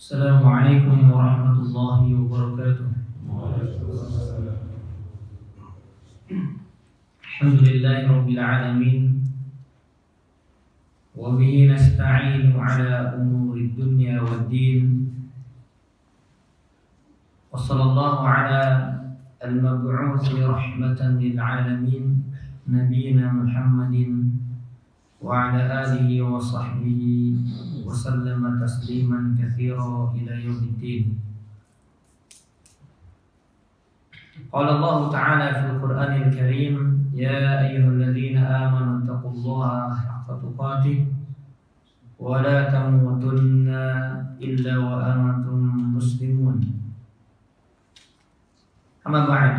Assalamualaikum warahmatullahi wabarakatuh. Alhamdulillahi rabbil alamin. Wa bihi nasta'inu ala umuri dunya waddin. Wa sallallahu ala al-mab'uthi rahmatan lil alamin, nabiyyina Muhammadin wa ala alihi wa sahbihi wa sallama tasliman katsira ila yaumiddin. Qala Allah Ta'ala fil Qur'anil Karim, ya ayyuhalladzina amanu taqullaha haqqa tuqatih wa la tamutunna illa wa antum muslimun. Amma ba'd.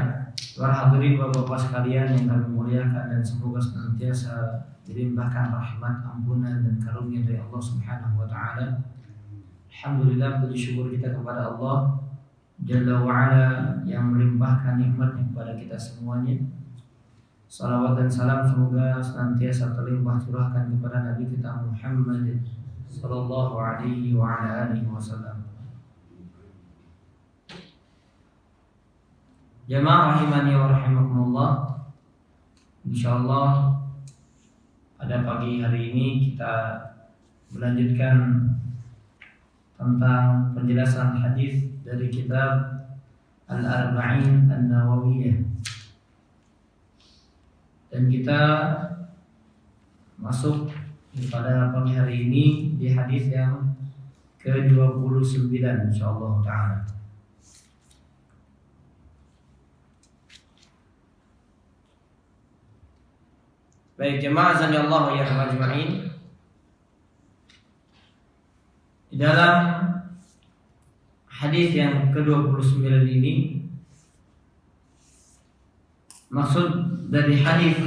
Para hadirin Bapak-bapak sekalian yang kami muliakan, dan semoga senantiasa dilimpahkan rahmat, ampunan dan karunia dari Allah Subhanahu wa taala. Alhamdulillah, puji syukur kita kepada Allah Jalla wa ala yang melimpahkan nikmatnya kepada kita semuanya. Salawat dan salam semoga senantiasa terlimpah curahkan kepada Nabi kita Muhammad sallallahu alaihi wa ala alihi wasallam. Jamaah rahimani wa rahimakumullah. Insyaallah pada pagi hari ini kita melanjutkan tentang penjelasan hadis dari kitab Al-Arba'in An-Nawawiyah, dan kita masuk pada pagi hari ini di hadis yang ke-29 insyaallah taala. Baik jemaah azanillahu ya ajma'in. Di dalam hadis yang ke-29 ini, maksud dari hadis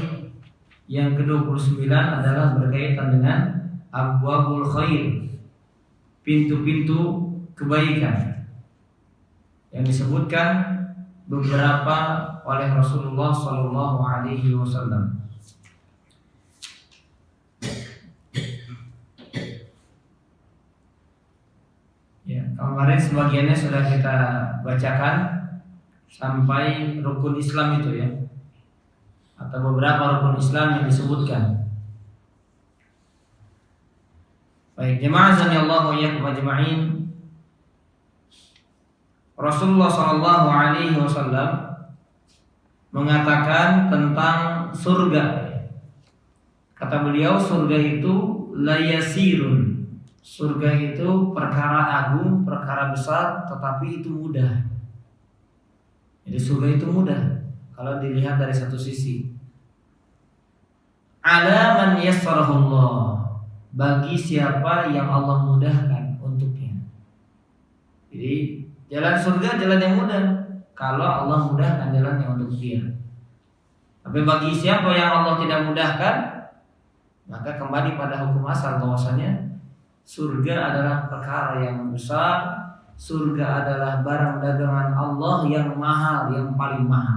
yang ke-29 adalah berkaitan dengan abwabul khair, pintu-pintu kebaikan yang disebutkan beberapa oleh Rasulullah sallallahu alaihi wasallam. Ya, kemarin sebagiannya sudah kita bacakan sampai rukun Islam itu ya, atau beberapa rukun Islam yang disebutkan. Baik, jemaah azanillahu iyyakum ajma'in. Rasulullah sallallahu alaihi wasallam mengatakan tentang surga. Kata beliau, surga itu la yasirun. Surga itu perkara agung, perkara besar, tetapi itu mudah. Jadi surga itu mudah kalau dilihat dari satu sisi. Ala man yassarahullah, bagi siapa yang Allah mudahkan untuknya. Jadi jalan surga jalan yang mudah kalau Allah mudahkan jalannya untuk dia. Tapi bagi siapa yang Allah tidak mudahkan, maka kembali pada hukum asal bahwasanya surga adalah perkara yang besar. Surga adalah barang dagangan Allah yang mahal, yang paling mahal.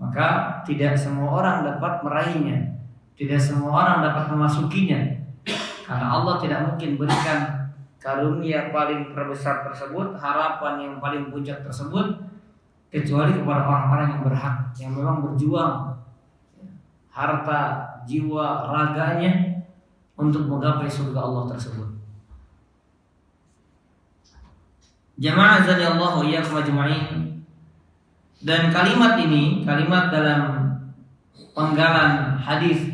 Maka tidak semua orang dapat meraihnya, tidak semua orang dapat memasukinya, karena Allah tidak mungkin berikan karunia paling terbesar tersebut, harapan yang paling puncak tersebut, kecuali kepada orang-orang yang berhak, yang memang berjuang harta, jiwa, raganya untuk menggapai surga Allah tersebut. Jamaah azanillahu iyyakum ajma'in. Dan kalimat ini, kalimat dalam penggalan hadis,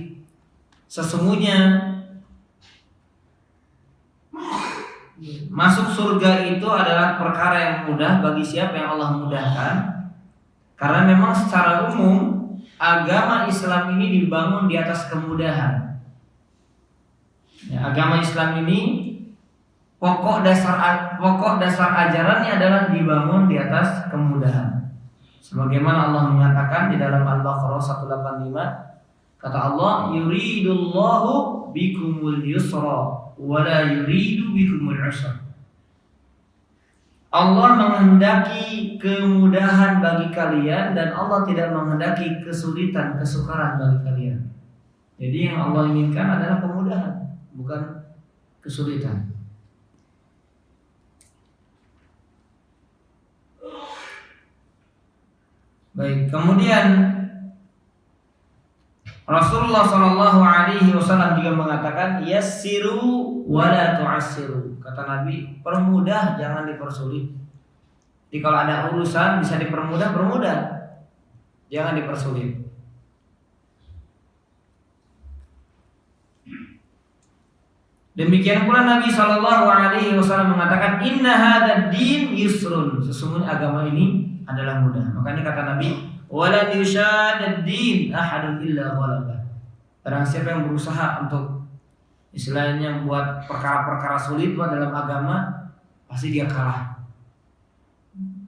sesungguhnya masuk surga itu adalah perkara yang mudah bagi siapa yang Allah mudahkan. Karena memang secara umum agama Islam ini dibangun di atas kemudahan. Ya, agama Islam ini pokok dasar ajarannya adalah dibangun di atas kemudahan. Sebagaimana Allah mengatakan di dalam Al-Baqarah 185, kata Allah, yuridullahu bikumul yusra wa la yuridu bikumul usra. Allah menghendaki kemudahan bagi kalian dan Allah tidak menghendaki kesulitan, kesukaran bagi kalian. Jadi yang Allah inginkan adalah kemudahan, bukan kesulitan. Baik, kemudian Rasulullah Shallallahu Alaihi Wasallam juga mengatakan yassiru wala tu'assiru. Kata Nabi, permudah jangan dipersulit. Jadi kalau ada urusan bisa dipermudah, permudah, jangan dipersulit. Demikian pula Nabi Shallallahu Alaihi Wasallam mengatakan Inna hadzal din yusrun. Sesungguhnya agama ini adalah mudah. Makanya kata Nabi, walan yushadad din ahadun illa ghalabah. Barang siapa yang berusaha untuk istilahnya buat perkara-perkara sulit dalam agama, pasti dia kalah.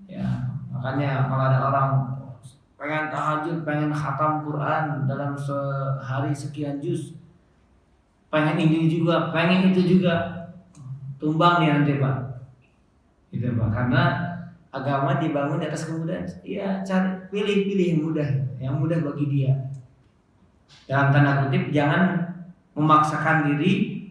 Ya, makanya kalau ada orang pengen tahajud, pengen khatam Quran dalam sehari sekian juz, pengen ini juga, pengen itu juga, tumbang nih nanti Pak. Gitu Pak, karena agama dibangun di atas kemudahan. Ya, cari pilih yang mudah bagi dia. Dalam tanda kutip, jangan memaksakan diri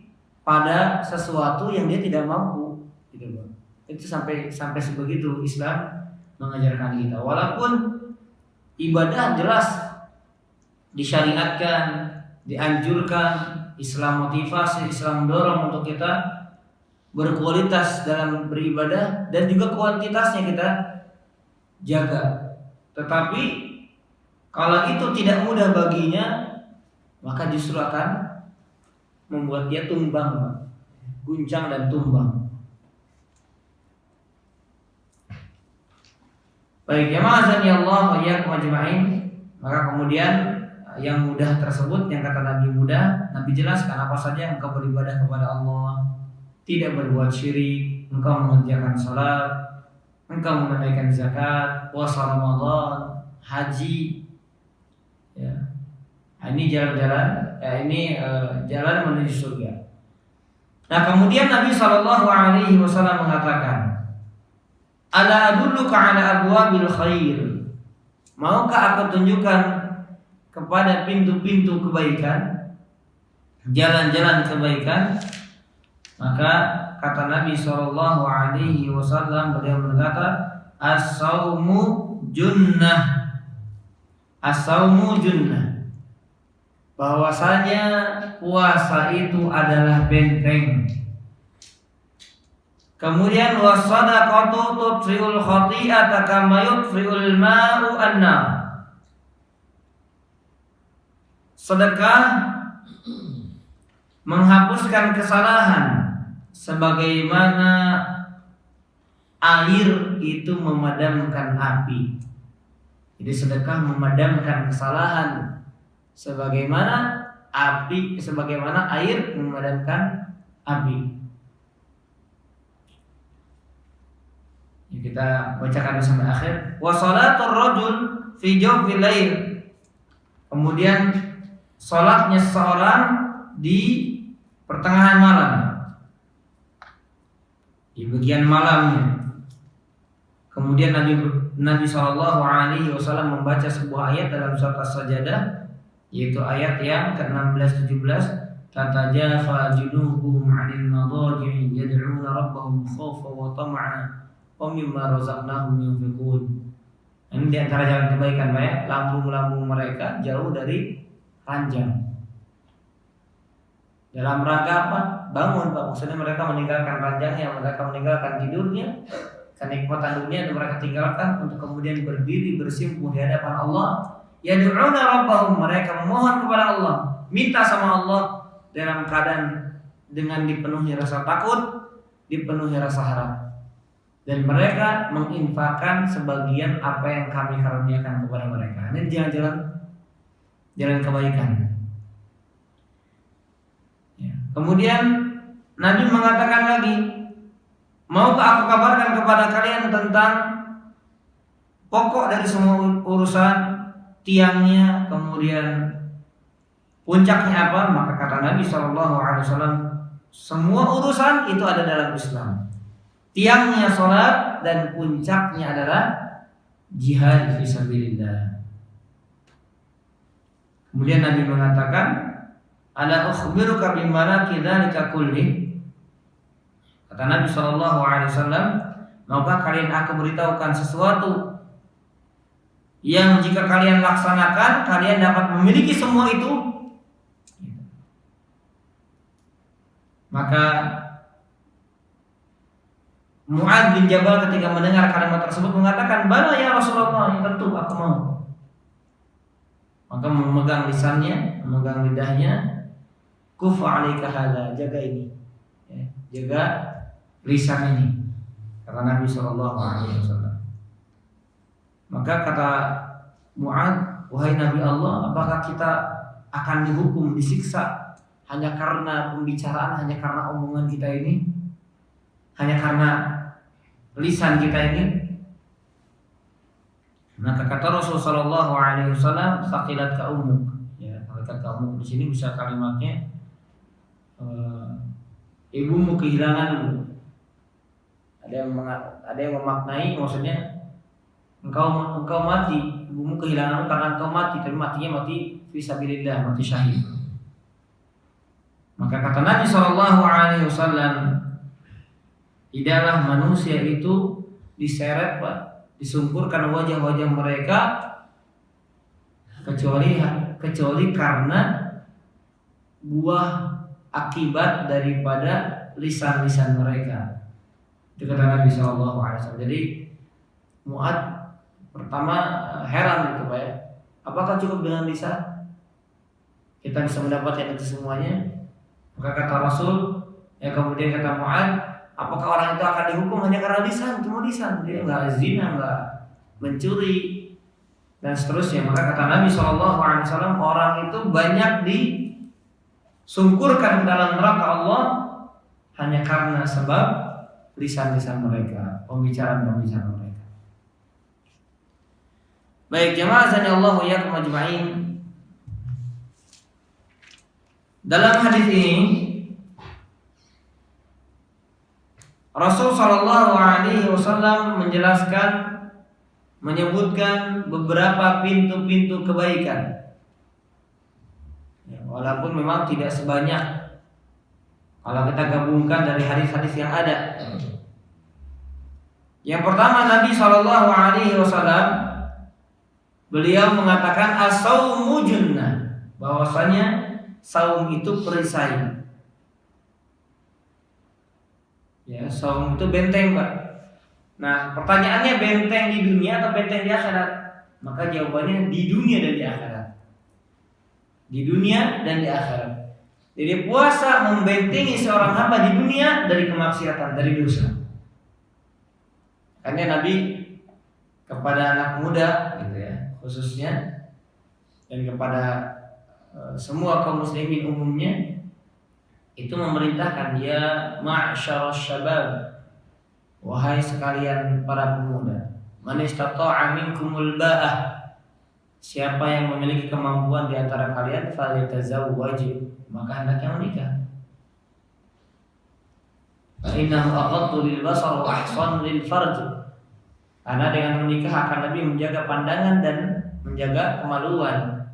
pada sesuatu yang dia tidak mampu, gitu Pak. Itu sampai sebegitu Islam mengajarkan kita. Walaupun ibadah jelas disyariatkan, dianjurkan, Islam motivasi, Islam dorong untuk kita berkualitas dalam beribadah dan juga kuantitasnya kita jaga. Tetapi kalau itu tidak mudah baginya, maka justru akan membuat dia tumbang, guncang dan tumbang. Baik, ya ma'azani Allah wa iyyakum ajma'in. Maka kemudian yang mudah tersebut, yang kata Nabi mudah, Nabi jelaskan apa saja engkau beribadah kepada Allah, tidak berbuat syirik, engkau mengerjakan salat, engkau menunaikan zakat, puasa Ramadan, haji. Ya. Ini jalan-jalan, jalan menuju surga. Nah, kemudian Nabi Shallallahu Alaihi Wasallam mengatakan, Ala adulluka ala abwabil khair. Maukah aku tunjukkan kepada pintu-pintu kebaikan, jalan-jalan kebaikan? Maka kata Nabi Shallallahu Alaihi Wasallam, beliau berkata, as-saumu junnah, as-saumu junnah, bahwasanya puasa itu adalah benteng. Kemudian was-shadaqatu tudfi'ul khati'ata kama yudfi'ul ma'u an-nar. Sedekah menghapuskan kesalahan sebagaimana air itu memadamkan api. Jadi sedekah memadamkan kesalahan sebagaimana air memadamkan api. Ya, kita bacakan sampai akhir. Wa shalatur rajul fi jawfil lail. Kemudian salatnya seorang di pertengahan malam, di bagian malamnya. Kemudian Nabi Shallallahu Alaihi Wasallam membaca sebuah ayat dalam surat As-Sajdah, yaitu ayat yang ke-16-17, tatajafa junubuhum 'anil madaji'i yad'una rabbahum khawfan wa tam'an wa mimma razaqnahum yunfiqun. Ini di antara jalan kebaikan, Pak ya. Lambung-lambung mereka jauh dari ranjang. Dalam rangka apa? Bangun, Pak. Maksudnya mereka meninggalkan ranjangnya, mereka meninggalkan tidurnya, kenikmatan dunia, dan mereka tinggalkan untuk kemudian berdiri bersimpuh di hadapan Allah. Yad'una rabbahum, mereka memohon kepada Allah, minta sama Allah dalam keadaan dengan dipenuhi rasa takut, dipenuhi rasa harap. Dan mereka menginfakkan sebagian apa yang kami karuniakan kepada mereka. Ini jalan kebaikan. Ya. Kemudian Nabi mengatakan lagi, maukah aku kabarkan kepada kalian tentang pokok dari semua urusan, tiangnya, kemudian puncaknya apa? Maka kata Nabi SAW, semua urusan itu ada dalam Islam. Tiangnya sholat dan puncaknya adalah jihad fisabilillah. Kemudian Nabi mengatakan, ala ukhbiruka bimana kidzalika kulli. Kata Nabi SAW, maukah kalian aku beritahukan sesuatu yang jika kalian laksanakan kalian dapat memiliki semua itu. Maka Mu'adz bin Jabal ketika mendengar kalimat tersebut mengatakan, "Bala ya Rasulullah, ya tentu aku mau." Maka memegang lisannya, memegang lidahnya, "Kufa 'alaika hadza," jaga ini. Ya, jaga lisan ini. Kata Nabi sallallahu alaihi wasallam. Maka kata Mu'adz, "Wahai Nabi Allah, apakah kita akan dihukum, disiksa hanya karena pembicaraan, hanya karena omongan kita ini? Hanya karena lisan kita ini?" Maka kata Rasulullah sallallahu alaihi wasallam, "Saqilat ka ummuk." Ya, saqilat ka ummuk di sini bisa kalimatnya ibumu kehilanganmu. Ada yang memaknai maksudnya engkau mati, ibumu kehilanganmu karena engkau mati, tapi matinya mati fisabilillah, mati syahid. Maka kata Nabi sallallahu alaihi wasallam, tidaklah manusia itu diseret, Pak, disungkurkan wajah-wajah mereka kecuali karena buah akibat daripada lisan-lisan mereka. Itu kata Nabi sallallahu alaihi wasallam. Jadi Mu'adz pertama heran gitu, Pak ya. Apakah cukup dengan lisan kita bisa mendapatkan itu semuanya? Maka kata Rasul, ya kemudian kata Mu'adz, apakah orang itu akan dihukum hanya karena lisan, cuma lisan, dia nggak zina, nggak mencuri dan seterusnya. Maka kata Nabi SAW, orang itu banyak disungkurkan ke dalam neraka Allah hanya karena sebab lisan-lisan mereka, pembicaraan-pembicaraan mereka. Baik jemaah azani Allah wa iyyakum ajma'in. Dalam hadis ini Rasul sallallahu alaihi wasallam menjelaskan, menyebutkan beberapa pintu-pintu kebaikan. Ya, walaupun memang tidak sebanyak kalau kita gabungkan dari hadis-hadis yang ada. Yang pertama, Nabi sallallahu alaihi wasallam beliau mengatakan as-saumu junnah, bahwasanya saum itu perisai. Ya, saum itu benteng, Pak. Nah, pertanyaannya benteng di dunia atau benteng di akhirat? Maka jawabannya di dunia dan di akhirat. Di dunia dan di akhirat. Jadi puasa membentengi seorang hamba di dunia dari kemaksiatan, dari dosa. Karena Nabi kepada anak muda gitu ya, khususnya, dan kepada semua kaum muslimin umumnya, itu memerintahkan, ya ma'syarasy syabab, wahai sekalian para pemuda, man istata'a minkumul ba'ah, siapa yang memiliki kemampuan di antara kalian, falyatazawwaj, maka hendaknya menikah. Fa innahu aghaddu lil basar wa ahsan lil farj. Karena dengan menikah akan lebih menjaga pandangan dan menjaga kemaluan.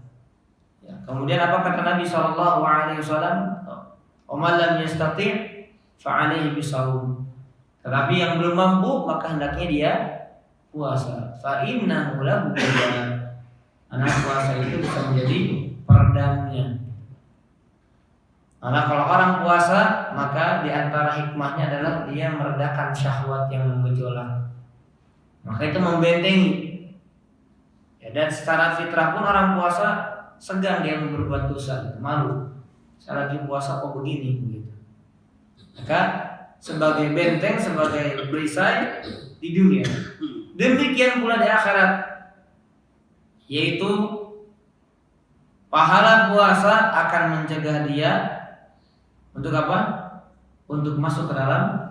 Ya, kemudian apa kata Nabi sallallahu alaihi wasallam? "Oman lam yastati' fa 'alaihi bisawm." Tetapi yang belum mampu maka hendaknya dia puasa. Fa innahu lahu wija. Karena puasa itu bisa menjadi peredamnya. Karena kalau orang puasa maka di antara hikmahnya adalah dia meredakan syahwat yang menggejolak. Maka itu membentengi. Ya, dan secara fitrah pun orang puasa segan dia berbuat dosa, malu. Saya lagi puasa kok begini begitu. Maka sebagai benteng, sebagai perisai di dunia. Demikian pula di akhirat, yaitu pahala puasa akan mencegah dia untuk apa? Untuk masuk ke dalam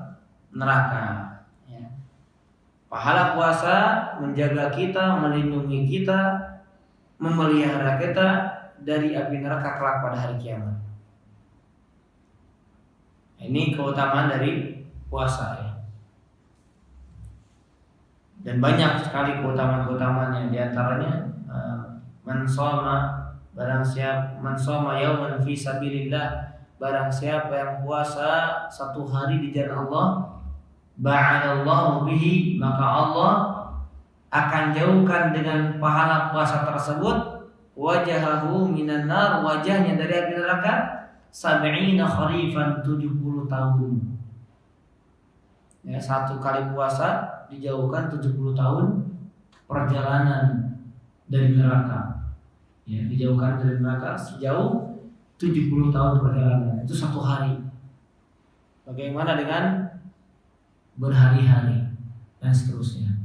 neraka. Ya. Pahala puasa menjaga kita, melindungi kita, memelihara kita dari api neraka kelak pada hari kiamat. Ini keutamaan dari puasa ya. Dan banyak sekali keutamaan-keutamaannya. Di antaranya man shoma, barang siapa man shoma yauman fi sabilillah, barang siapa yang puasa satu hari di jalan Allah, ba'adallahu bihi, maka Allah akan jauhkan dengan pahala puasa tersebut wajahahu minan nar, wajahnya dari api neraka, sab'ina kharifan, 70 tahun. Ya, satu kali puasa dijauhkan 70 tahun perjalanan dari neraka. Ya, dijauhkan dari neraka sejauh 70 tahun perjalanan. Itu satu hari. Bagaimana dengan berhari-hari dan seterusnya.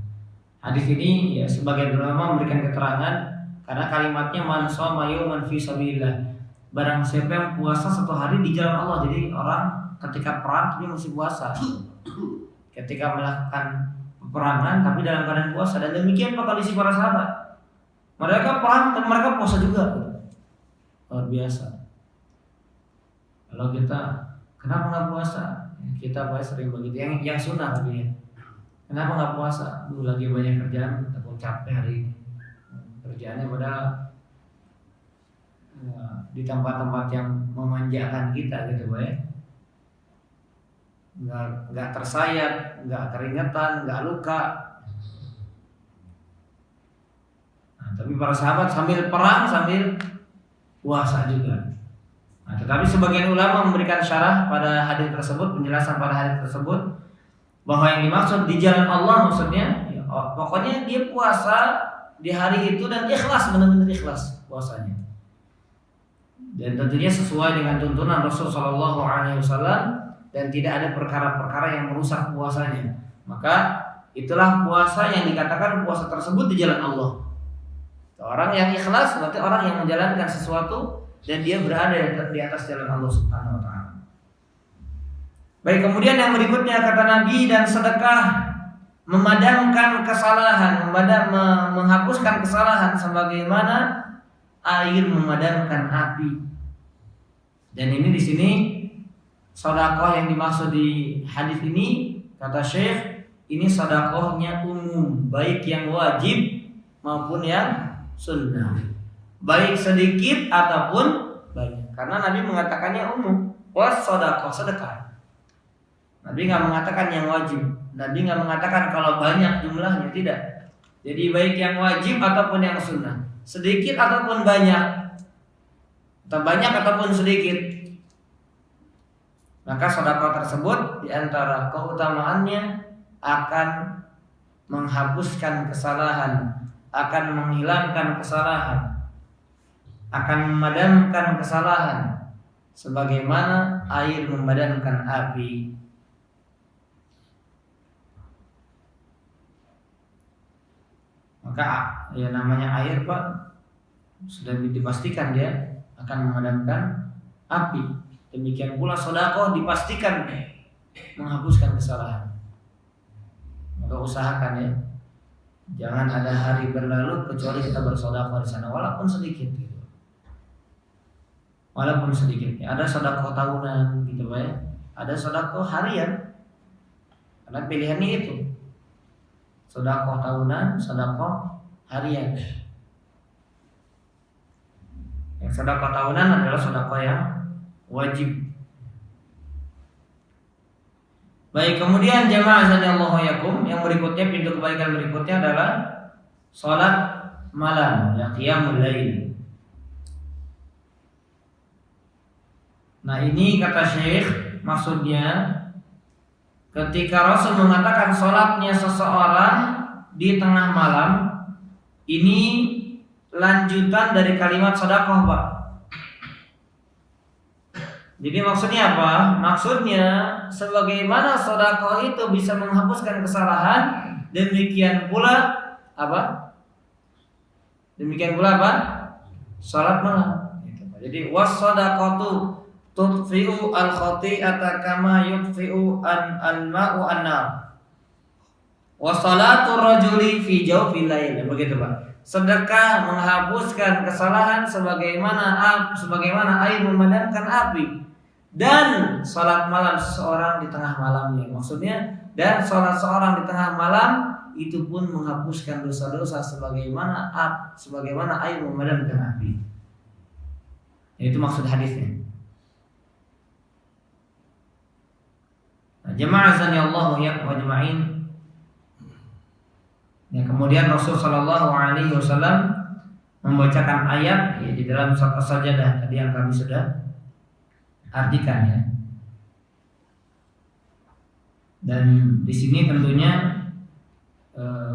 Hadis ini ya sebagian ulama memberikan keterangan karena kalimatnya man shoma yawman fi sabilillah. Barang siapa yang puasa satu hari di jalan Allah. Jadi orang ketika perang dia mesti puasa. Ketika melakukan peperangan tapi dalam keadaan puasa, dan demikian kondisi para sahabat. Mereka perang dan mereka puasa juga. Luar biasa. Kalau kita kenapa nggak puasa? Kita pasti sering begitu. Yang sunnah tapi ya. Kenapa nggak puasa? Lagi banyak kerjaan, takut capek hari ini. Kerjaannya padahal di tempat-tempat yang memanjakan kita gitu, ya. Nggak tersayat, nggak keringetan, nggak luka. Nah, tapi para sahabat sambil perang sambil puasa juga. Nah, tetapi sebagian ulama memberikan syarah pada hadis tersebut, penjelasan pada hadis tersebut, bahwa yang dimaksud di jalan Allah maksudnya, ya, pokoknya dia puasa di hari itu dan ikhlas, benar-benar ikhlas puasanya. Dan tentunya sesuai dengan tuntunan Rasul Shallallahu Alaihi Wasallam. Dan tidak ada perkara-perkara yang merusak puasanya. Maka itulah puasa yang dikatakan puasa tersebut di jalan Allah. Orang yang ikhlas berarti orang yang menjalankan sesuatu dan dia berada di atas jalan Allah Subhanahu wa taala. Baik, kemudian yang berikutnya kata Nabi, dan sedekah memadamkan kesalahan, menghapuskan kesalahan sebagaimana air memadamkan api. Dan ini di sini sedekah yang dimaksud di hadis ini, kata Syekh, ini sedekahnya umum, baik yang wajib maupun yang sunnah, baik sedikit ataupun banyak. Karena Nabi mengatakannya umum, was sedekah. Nabi nggak mengatakan yang wajib, Nabi nggak mengatakan kalau banyak jumlahnya, tidak. Jadi baik yang wajib ataupun yang sunnah, sedikit ataupun banyak, atau banyak ataupun sedikit. Maka sedekah tersebut diantara keutamaannya akan menghapuskan kesalahan, akan menghilangkan kesalahan, akan memadamkan kesalahan, sebagaimana air memadamkan api. Maka ya namanya air, Pak, sudah dipastikan dia akan memadamkan api. Demikian pula sedekah dipastikan menghapuskan kesalahan. Maka usahakan ya, jangan ada hari berlalu kecuali kita bersedekah di sana, walaupun sedikit gitu. Walaupun sedikit. Ya, ada sedekah tahunan gitu, Pak, ya. Ada sedekah harian. Karena pilihannya itu. Sedekah tahunan, sedekah harian. Yang sedekah tahunan adalah sedekah yang wajib. Baik, kemudian jamaah azanillahu yakum, yang berikutnya, pintu kebaikan berikutnya adalah salat malam, ya, qiyamul lail. Nah, ini kata Syekh, maksudnya ketika Rasul mengatakan salatnya seseorang di tengah malam, ini lanjutan dari kalimat sedekah, Pak. Jadi maksudnya apa? Maksudnya sebagaimana sedekah itu bisa menghapuskan kesalahan, demikian pula apa? Demikian pula apa? Salat malam. Jadi was-shadaqatu tudfi'u al-khati'ata kama yudfi'u al-ma'u an-nar. Wa salatu rajuli fi jawfil lail. Begitu, Pak. Sedekah menghapuskan kesalahan sebagaimana air memadamkan api. Dan salat malam seseorang di tengah malamnya. Maksudnya, dan salat seorang di tengah malam itu pun menghapuskan dosa-dosa sebagaimana air memadamkan api. Itu maksud hadisnya. Nah, jamaah azani Allah wa jama'in. Ya, kemudian Rasul Shallallahu Alaihi Wasallam membacakan ayat ya, di dalam surat As-Sajdah tadi yang kami sudah artikan ya. Dan di sini tentunya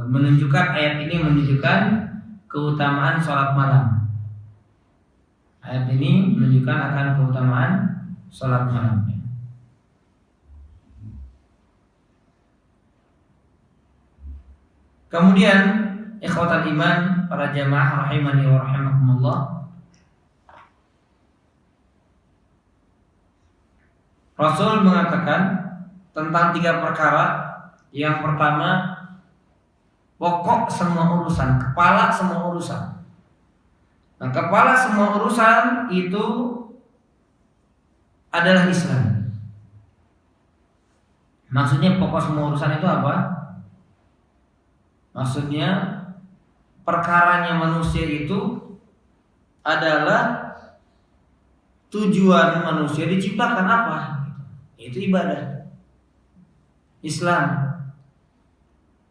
menunjukkan ayat ini menunjukkan keutamaan sholat malam. Ayat ini menunjukkan akan keutamaan sholat malam. Kemudian ikhwatal iman, para jamaah rahimani wa rahimakumullah, Rasul mengatakan tentang 3 perkara. Yang pertama, pokok semua urusan, kepala semua urusan. Nah, kepala semua urusan itu adalah Islam. Maksudnya pokok semua urusan itu apa? Maksudnya perkaranya manusia itu adalah tujuan manusia diciptakan apa? Itu ibadah Islam.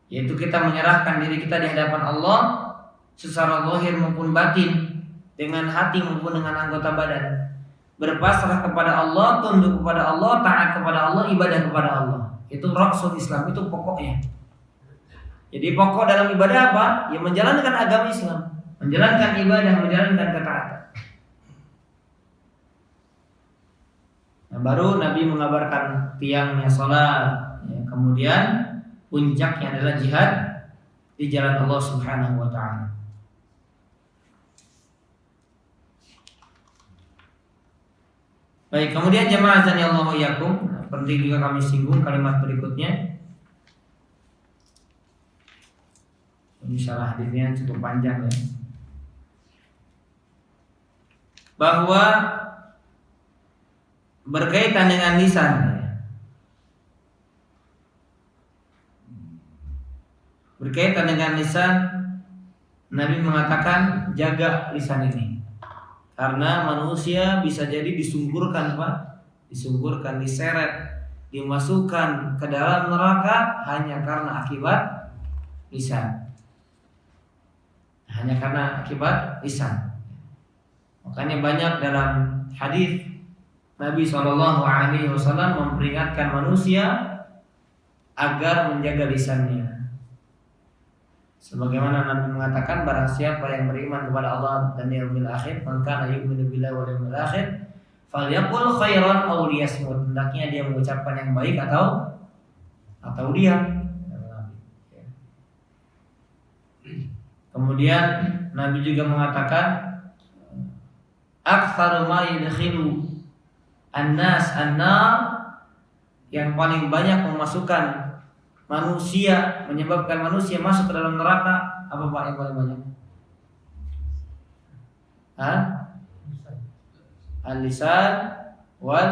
Yaitu kita menyerahkan diri kita di hadapan Allah secara zahir maupun batin, dengan hati maupun dengan anggota badan. Berpasrah kepada Allah, tunduk kepada Allah, taat kepada Allah, ibadah kepada Allah. Itu rasul Islam, itu pokoknya. Jadi pokok dalam ibadah apa? Ya menjalankan agama Islam, menjalankan ibadah, menjalankan ketaatan. Nah, baru Nabi mengabarkan tiangnya salat, ya, kemudian puncaknya adalah jihad di jalan Allah Subhanahu wa taala. Baik, kemudian jamaah azanillahu iyyakum, penting juga kami singgung kalimat berikutnya. Insyaallah hadisnya cukup panjang ya. Bahwa berkaitan dengan lisan ya. Berkaitan dengan lisan, Nabi mengatakan jaga lisan ini. Karena manusia bisa jadi disungkurkan, Pak. Disungkurkan, diseret, dimasukkan ke dalam neraka hanya karena akibat lisan. Hanya karena akibat lisan. Makanya banyak dalam hadis Nabi SAW memperingatkan manusia agar menjaga lisannya. Sebagaimana Nabi mengatakan, barang siapa yang beriman kepada Allah dan yaumil akhir, maka yu'minu billahi wal yaumil akhir, falyaqul khairan aw liyasmut. Hendaknya dia mengucapkan yang baik atau diam. Kemudian Nabi juga mengatakan, aktsaru ma yadkhilu an-nas an-nar, yang paling banyak memasukkan manusia, menyebabkan manusia masuk ke dalam neraka, apa Pak yang paling banyak? Al-lisan wal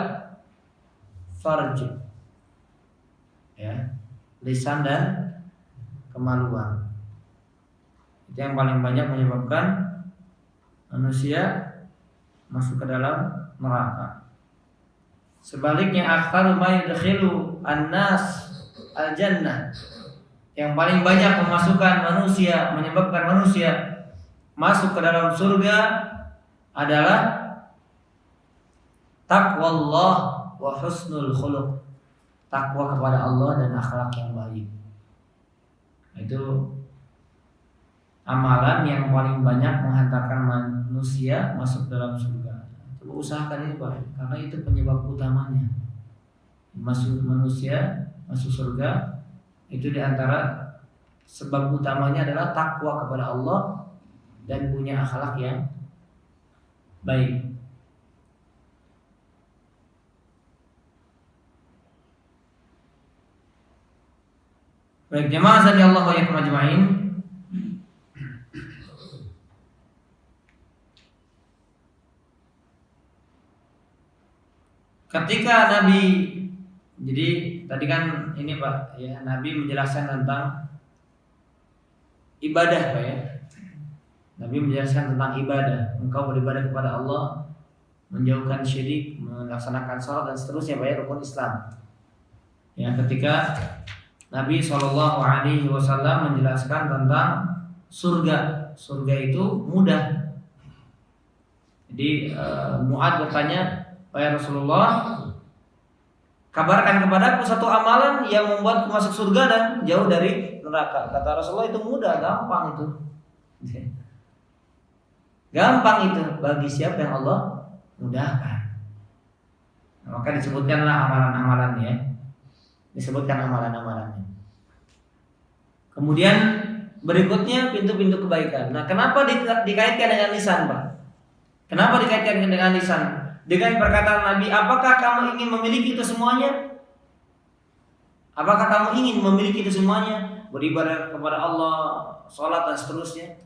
farj. Ya, lisan dan kemaluan. Itu yang paling banyak menyebabkan manusia masuk ke dalam neraka. Sebaliknya, aktsaru ma yadkhilu an-nas al-jannah, yang paling banyak memasukkan manusia, menyebabkan manusia masuk ke dalam surga adalah taqwallah wa husnul khuluq. Takwa kepada Allah dan akhlak yang baik. Itu amalan yang paling banyak menghantarkan manusia masuk dalam surga. Coba usahakan ini Pak, karena itu penyebab utamanya. Masuk manusia masuk surga itu diantara sebab utamanya adalah takwa kepada Allah dan punya akhlak yang baik. Baik jemaah sallallahu alaihi ajma'in. Ketika Nabi, jadi tadi kan ini Pak ya, Nabi menjelaskan tentang ibadah Pak ya. Nabi menjelaskan tentang ibadah. Engkau beribadah kepada Allah, menjauhkan syirik, melaksanakan sholat dan seterusnya Pak ya, rukun Islam. Ya, ketika Nabi Shallallahu Alaihi Wasallam menjelaskan tentang surga. Surga itu mudah. Jadi Mu'ad bertanya, "Wahai Rasulullah, kabarkan kepadaku satu amalan yang membuatku masuk surga dan jauh dari neraka." Kata Rasulullah, itu mudah, gampang itu. Gampang itu bagi siapa yang Allah mudahkan. Maka disebutkanlah amalan-amalannya. Disebutkan amalan-amalannya. Kemudian berikutnya pintu-pintu kebaikan. Nah, kenapa dikaitkan dengan lisan, Pak? Kenapa dikaitkan dengan lisan? Dengan perkataan Nabi, apakah kamu ingin memiliki itu semuanya? Apakah kamu ingin memiliki itu semuanya? Beribadah kepada Allah, sholat dan seterusnya.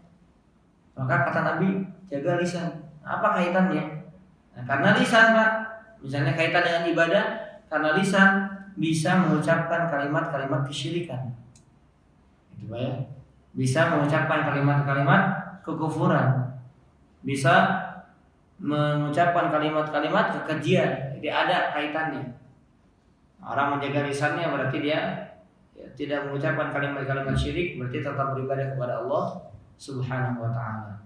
Maka kata Nabi, jaga lisan. Apa kaitannya? Nah, karena lisan, Pak, misalnya kaitan dengan ibadah, karena lisan bisa mengucapkan kalimat-kalimat kesyirikan. Itu Pak ya. Bisa mengucapkan kalimat-kalimat kekufuran. Bisa mengucapkan kalimat-kalimat kekejian. Jadi ada kaitannya. Orang menjaga lisannya berarti dia tidak mengucapkan kalimat-kalimat syirik, berarti tetap beribadah kepada Allah Subhanahu wa ta'ala.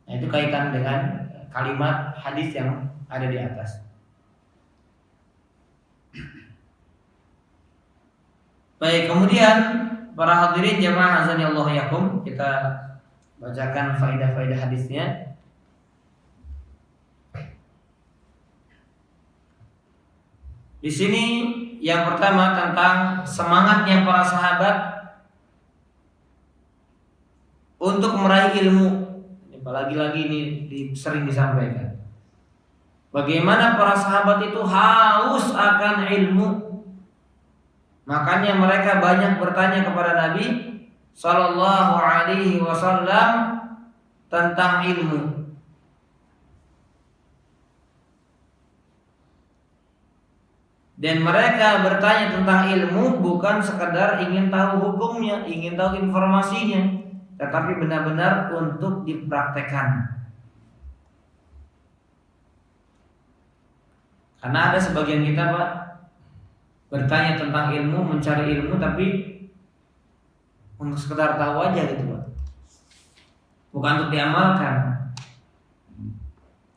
Nah, itu kaitan dengan kalimat hadis yang ada di atas. Baik, kemudian para hadirin jamaah azani Allah yakum, kita bacakan faedah-faedah hadisnya. Di sini yang pertama tentang semangatnya para sahabat untuk meraih ilmu. Lagi-lagi ini sering disampaikan. Bagaimana para sahabat itu haus akan ilmu. Makanya mereka banyak bertanya kepada Nabi Sallallahu Alaihi Wasallam tentang ilmu. Dan mereka bertanya tentang ilmu bukan sekedar ingin tahu hukumnya, ingin tahu informasinya, tetapi benar-benar untuk dipraktekkan. Karena ada sebagian kita, Pak, bertanya tentang ilmu, mencari ilmu, tapi untuk sekedar tahu aja gitu, Pak. Bukan untuk diamalkan.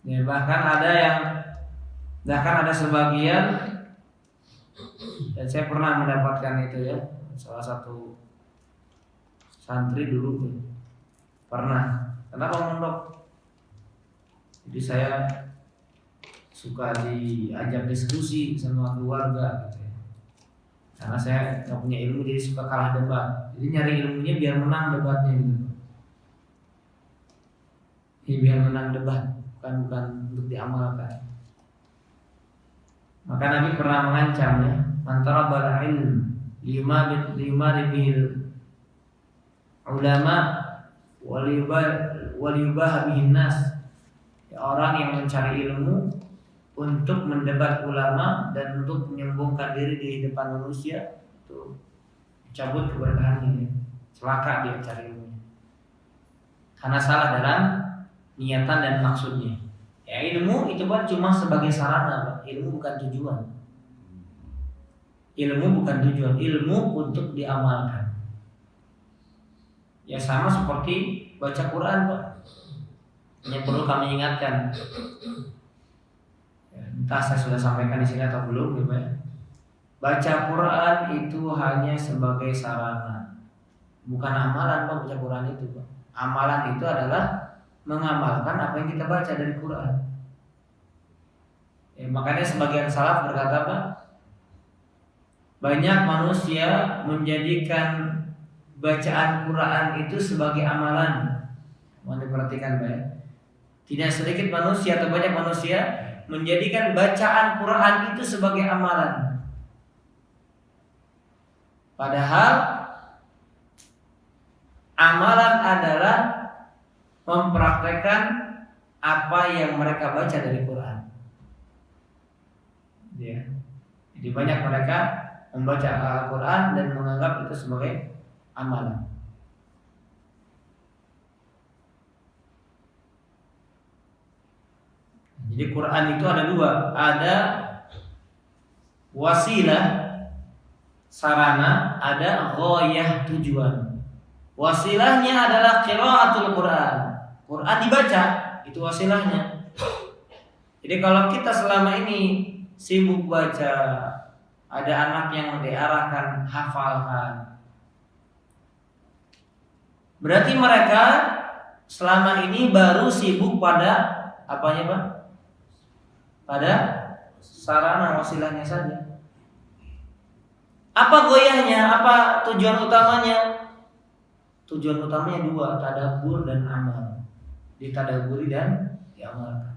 Ya, bahkan ada sebagian, dan saya pernah mendapatkan itu ya, salah satu santri dulu pernah. Kenapa mondok? Jadi saya suka diajak diskusi sama keluarga gitu ya. Karena saya nggak punya ilmu, jadi suka kalah debat. Jadi nyari ilmunya biar menang debatnya gitu. Ini biar menang debat, bukan untuk diamalkan. Maka Nabi pernah mengancamnya, antara bala ilm lima ribil ulama waliyubah bihin nas. Ya, orang yang mencari ilmu untuk mendebat ulama dan untuk menyombongkan diri di depan manusia, itu cabut keberkahannya. Celaka dia cari ilmunya karena salah dalam niatan dan maksudnya. Ya, ilmu itu kan cuma sebagai sarana, Pak. Ilmu bukan tujuan. Ilmu bukan tujuan, ilmu untuk diamalkan. Ya sama seperti baca Quran, Pak. Yang perlu kami ingatkan. Ya, entah saya sudah sampaikan di sini atau belum, gitu ya. Baca Quran itu hanya sebagai sarana, bukan amalan, Pak. Baca Quran itu, Pak. Amalan itu adalah mengamalkan apa yang kita baca dari Quran. Ya, makanya sebagian salaf berkata, Pak, banyak manusia menjadikan bacaan Quran itu sebagai amalan. Mohon diperhatikan, Pak. Tidak sedikit manusia atau banyak manusia menjadikan bacaan Quran itu sebagai amalan. Padahal amalan adalah mempraktekkan apa yang mereka baca dari Quran. Ya. Jadi banyak mereka membaca Al-Quran dan menganggap itu sebagai amalan. Jadi Quran itu ada dua, ada wasilah sarana, ada ghoyah tujuan. Wasilahnya adalah qiraatul Quran. Quran dibaca, itu wasilahnya. Jadi kalau kita selama ini sibuk baca, ada anak yang diarahkan hafalkan, berarti mereka selama ini baru sibuk pada apanya Pak? Pada sarana wasilahnya saja. Apa goyahnya? Apa tujuan utamanya? Tujuan utamanya dua, tadabbur dan amal. Ditadaburi dan diamalkan.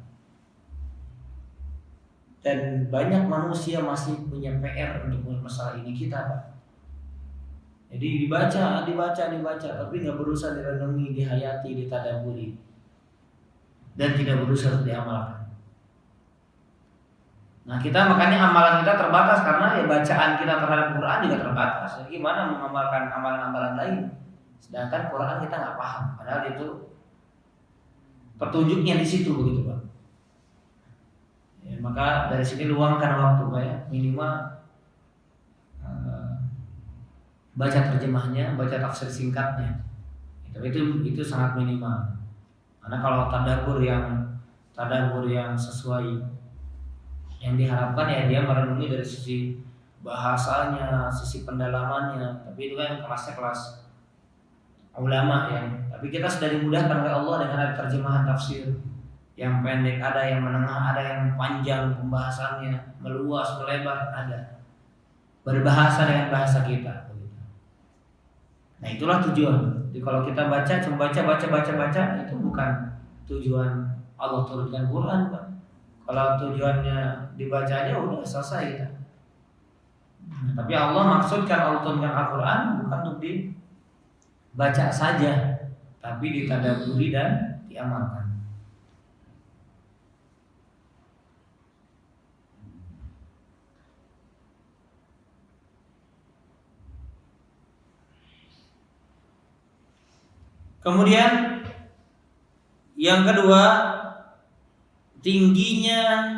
Dan banyak manusia masih punya PR untuk masalah ini kita, Pak. Jadi dibaca, tapi nggak berusaha direnungi, dihayati, ditadaburi, dan tidak berusaha diamalkan. Nah kita makanya amalan kita terbatas karena ya bacaan kita terhadap Quran juga terbatas. Jadi gimana mengamalkan amalan-amalan lain? Sedangkan Quran kita nggak paham, padahal itu petunjuknya di situ begitu Pak. Ya, maka dari sini luangkan waktu Pak ya, minimal baca terjemahnya, baca tafsir singkatnya. Itu sangat minimal. Karena kalau tadabbur yang sesuai yang diharapkan ya dia merenungi dari sisi bahasanya, sisi pendalamannya. Tapi itu kan kelasnya kelas ulama ya. Tapi kita sudah dimudahkan oleh Allah dengan ada terjemahan tafsir yang pendek, ada yang menengah, ada yang panjang pembahasannya, meluas, melebar, ada. Berbahasa dengan bahasa kita. Nah itulah tujuan. Jadi kalau kita cuma baca, itu bukan tujuan Allah turunkan Quran, Pak. Kalau tujuannya dibaca aja udah selesai kita. Tapi Allah maksudkan Allah turunkan Al-Quran bukan untuk dibaca saja, tapi ditadaburi dan diamalkan. Kemudian yang kedua, tingginya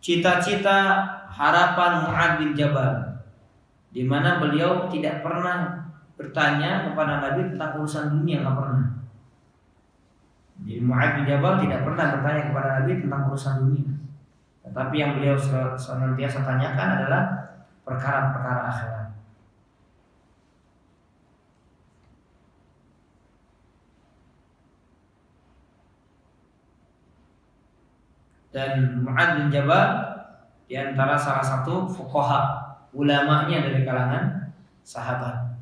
cita-cita harapan Mu'adz bin Jabal, di mana beliau tidak pernah bertanya kepada Nabi tentang urusan dunia, nggak pernah. Jadi Mu'adz bin Jabal tidak pernah bertanya kepada Nabi tentang urusan dunia, tetapi yang beliau senantiasa tanyakan adalah perkara-perkara akhirat. Dan Mu'adz bin Jabal di antara salah satu fuqaha, ulamanya dari kalangan sahabat.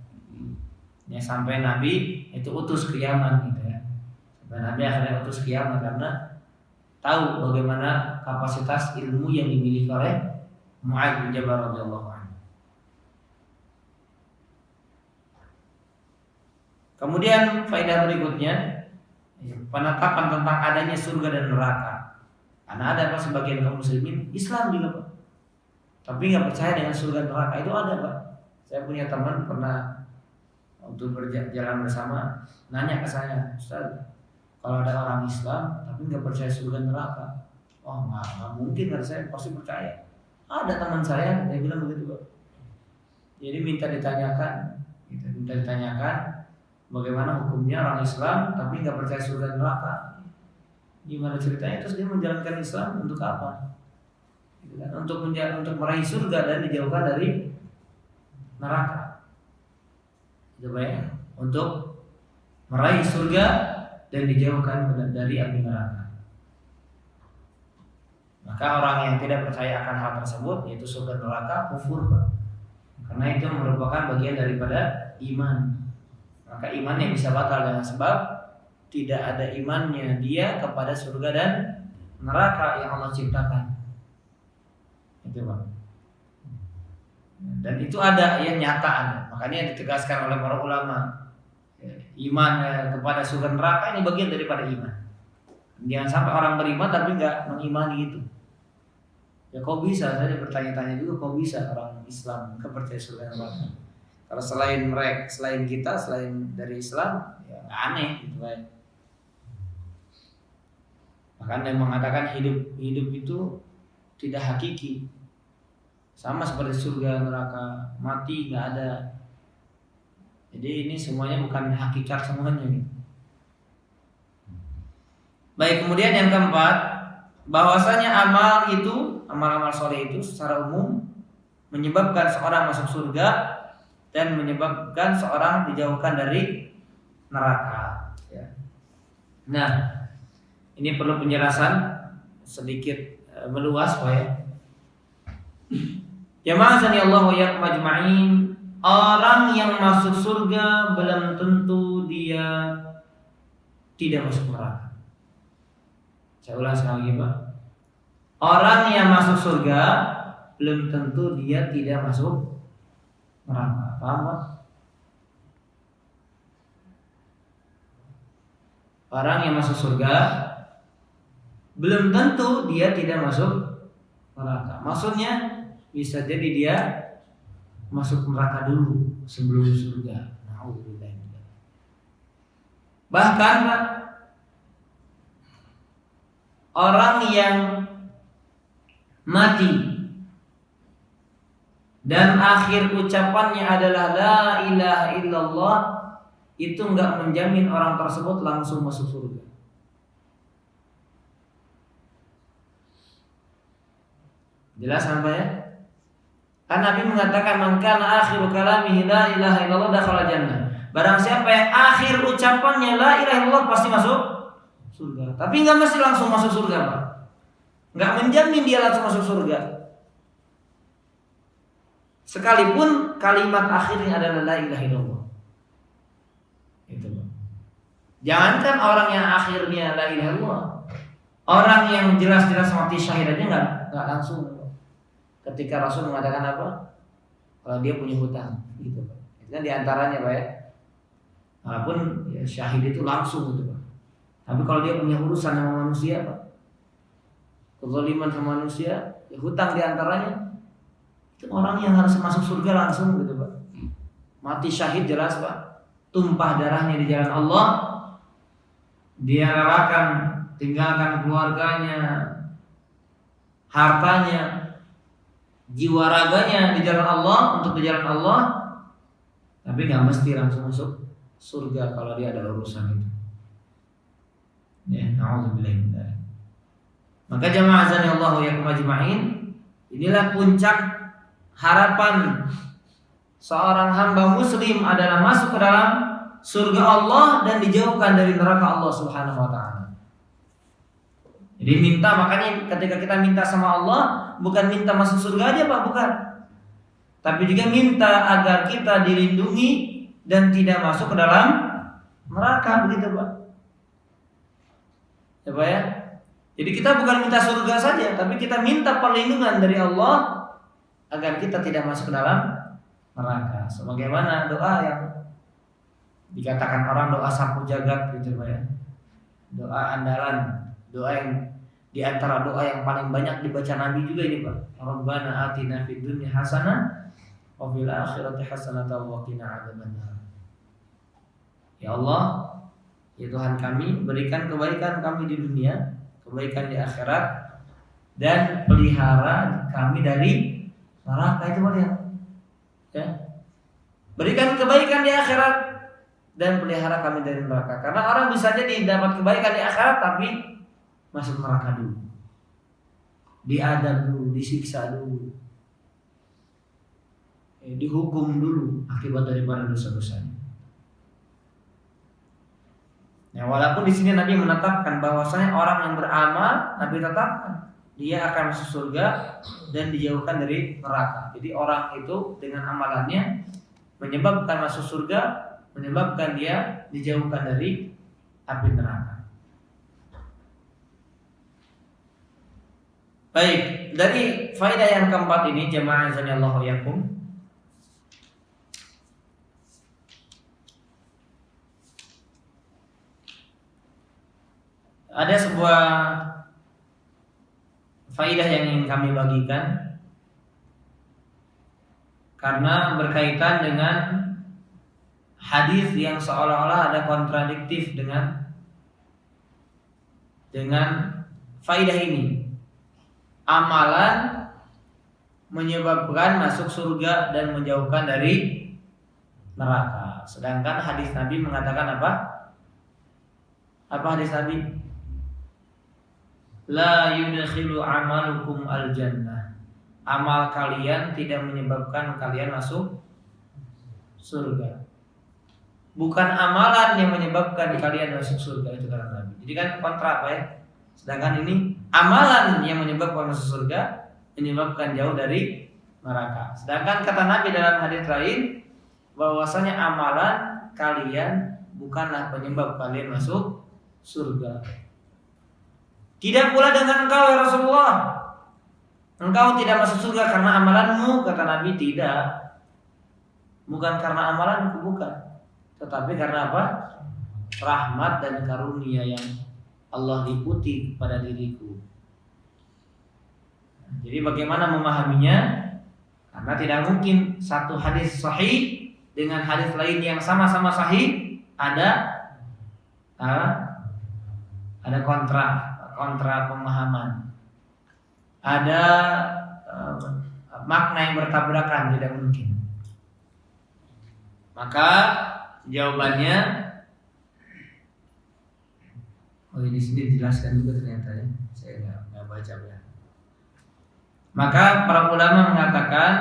Ya, sampai Nabi itu utus ke Yaman gitu ya. Sampai Nabi akhirnya utus ke Yaman karena tahu bagaimana kapasitas ilmu yang dimiliki oleh Mu'adz bin Jabal radhiyallahu anhu. Kemudian faedah berikutnya, penetapan tentang adanya surga dan neraka. Karena ada Pak sebagian kaum muslimin Islam juga Pak, tapi nggak percaya dengan surga neraka. Itu ada Pak. Saya punya teman pernah untuk berjalan bersama nanya ke saya, Ustaz, kalau ada orang Islam tapi nggak percaya surga neraka, oh nggak mungkin, kan saya pasti percaya. Ada teman saya dia bilang begitu Pak. Jadi minta ditanyakan bagaimana hukumnya orang Islam tapi nggak percaya surga neraka. Gimana ceritanya? Terus dia menjalankan Islam untuk apa? Gitu kan? Untuk meraih surga dan dijauhkan dari neraka. Coba ya, untuk meraih surga dan dijauhkan dari api neraka. Maka orang yang tidak percaya akan hal tersebut, yaitu surga neraka, kufur Pak. Karena itu merupakan bagian daripada iman. Maka imannya bisa batal dengan sebab tidak ada imannya dia kepada surga dan neraka yang Allah ciptakan. Itu Pak. Dan itu ada yang nyata ada. Makanya ditegaskan oleh para ulama, iman kepada surga neraka ini bagian daripada iman. Jangan sampai orang beriman tapi nggak mengimani itu. Ya kok bisa? Saya bertanya-tanya juga kok bisa orang Islam kepercaya surga neraka. Kalau selain kita, selain dari Islam, ya aneh gitu kan. Bahkan yang mengatakan hidup itu tidak hakiki. Sama seperti surga neraka, mati nggak ada. Jadi ini semuanya bukan hakikat semuanya gitu. Baik, kemudian yang keempat, bahwasanya amal-amal soleh itu secara umum menyebabkan seorang masuk surga dan menyebabkan seorang dijauhkan dari neraka. Ya. Nah, ini perlu penjelasan sedikit meluas, Pak ya. Jamaah Allah wa iyyakum ajma'in. Orang yang masuk surga belum tentu dia tidak masuk neraka. Saya ulang sekali lagi, Pak. Orang yang masuk surga belum tentu dia tidak masuk neraka. Paham, Pak? Orang yang masuk surga belum tentu dia tidak masuk neraka. Maksudnya bisa jadi dia masuk neraka dulu sebelum surga. Bahkan orang yang mati dan akhir ucapannya adalah la ilaha illallah, itu enggak menjamin orang tersebut langsung masuk surga. Jelas sampai ya? Kan Nabi mengatakan man kana akhiru kalamihi la ilaha illallah dakhala jannah. Barang siapa yang akhir ucapannya la ilaha illallah pasti masuk surga. Tapi enggak mesti langsung masuk surga, Pak. Enggak menjamin dia langsung masuk surga. Sekalipun kalimat akhirnya adalah la ilaha illallah. Itu, Pak. Jangankan orang yang akhirnya la ilaha illallah. Orang yang jelas-jelas mati syahid aja enggak langsung. Ketika Rasul mengatakan apa? Kalau dia punya hutang, gitu Pak. Itu kan diantaranya, Pak ya. Walaupun ya, syahid itu langsung gitu Pak. Tapi kalau dia punya urusan sama manusia, Pak, kezaliman sama manusia, ya hutang diantaranya, itu orang yang harus masuk surga langsung gitu Pak. Mati syahid jelas Pak. Tumpah darahnya di jalan Allah. Dia relakan tinggalkan keluarganya, hartanya, jiwa raganya di jalan Allah, untuk di jalan Allah, tapi nggak mesti langsung masuk surga kalau dia ada urusan itu. Ya, na'udzubillah. Maka jamaah azani Allah wa yakum ajma'in, inilah puncak harapan seorang hamba muslim adalah masuk ke dalam surga Allah dan dijauhkan dari neraka Allah Subhanahu wa taala. Jadi minta, makanya ketika kita minta sama Allah, bukan minta masuk surga aja Pak, bukan. Tapi juga minta agar kita dilindungi dan tidak masuk ke dalam neraka, begitu Pak. Ya Pak ya. Jadi kita bukan minta surga saja, tapi kita minta perlindungan dari Allah agar kita tidak masuk ke dalam neraka. Sebagaimana doa yang dikatakan orang doa sapu jagat gitu Pak ya. Doa andalan, doa yang di antara doa yang paling banyak dibaca Nabi juga ini Pak. Rabbana atina fid dunya hasanah wa fil akhirati hasanah wa qina adzabannar. Ya Allah, ya Tuhan kami, berikan kebaikan kami di dunia, kebaikan di akhirat, dan pelihara kami dari neraka. Itu Pak ya. Berikan kebaikan di akhirat dan pelihara kami dari neraka. Karena orang bisa jadi dapat kebaikan di akhirat tapi masuk neraka dulu, diadab dulu, disiksa dulu, dihukum dulu akibat daripada dosa-dosanya. Ya, walaupun di sini Nabi menetapkan bahwasanya orang yang beramal, Nabi tetapkan dia akan masuk surga dan dijauhkan dari neraka. Jadi orang itu dengan amalannya menyebabkan masuk surga, menyebabkan dia dijauhkan dari api neraka. Baik, dari faedah yang keempat ini jamaah azanillahu wa yakum, ada sebuah faedah yang ingin kami bagikan karena berkaitan dengan hadis yang seolah-olah ada kontradiktif dengan faedah ini. Amalan menyebabkan masuk surga dan menjauhkan dari neraka. Sedangkan hadis Nabi mengatakan apa? Apa hadis Nabi? La yudkhilu amalukum al-jannah. Amal kalian tidak menyebabkan kalian masuk surga. Bukan amalan yang menyebabkan kalian masuk surga, itu kata Nabi. Jadi kan kontra apa ya? Sedangkan ini amalan yang menyebabkan masuk surga, menyebabkan jauh dari neraka. Sedangkan kata Nabi dalam hadis lain bahwasanya amalan kalian bukanlah penyebab kalian masuk surga. Tidak pula dengan engkau ya Rasulullah. Engkau tidak masuk surga karena amalanmu, kata Nabi. Tidak. Bukan karena amalanku, bukan. Tetapi karena apa? Rahmat dan karunia yang Allah liputi kepada diriku. Jadi bagaimana memahaminya? Karena tidak mungkin satu hadis sahih dengan hadis lain yang sama-sama sahih ada kontra pemahaman, ada makna yang bertabrakan, tidak mungkin. Maka jawabannya, di sini dijelaskan juga ternyata ya, saya nggak baca ya. Maka para ulama mengatakan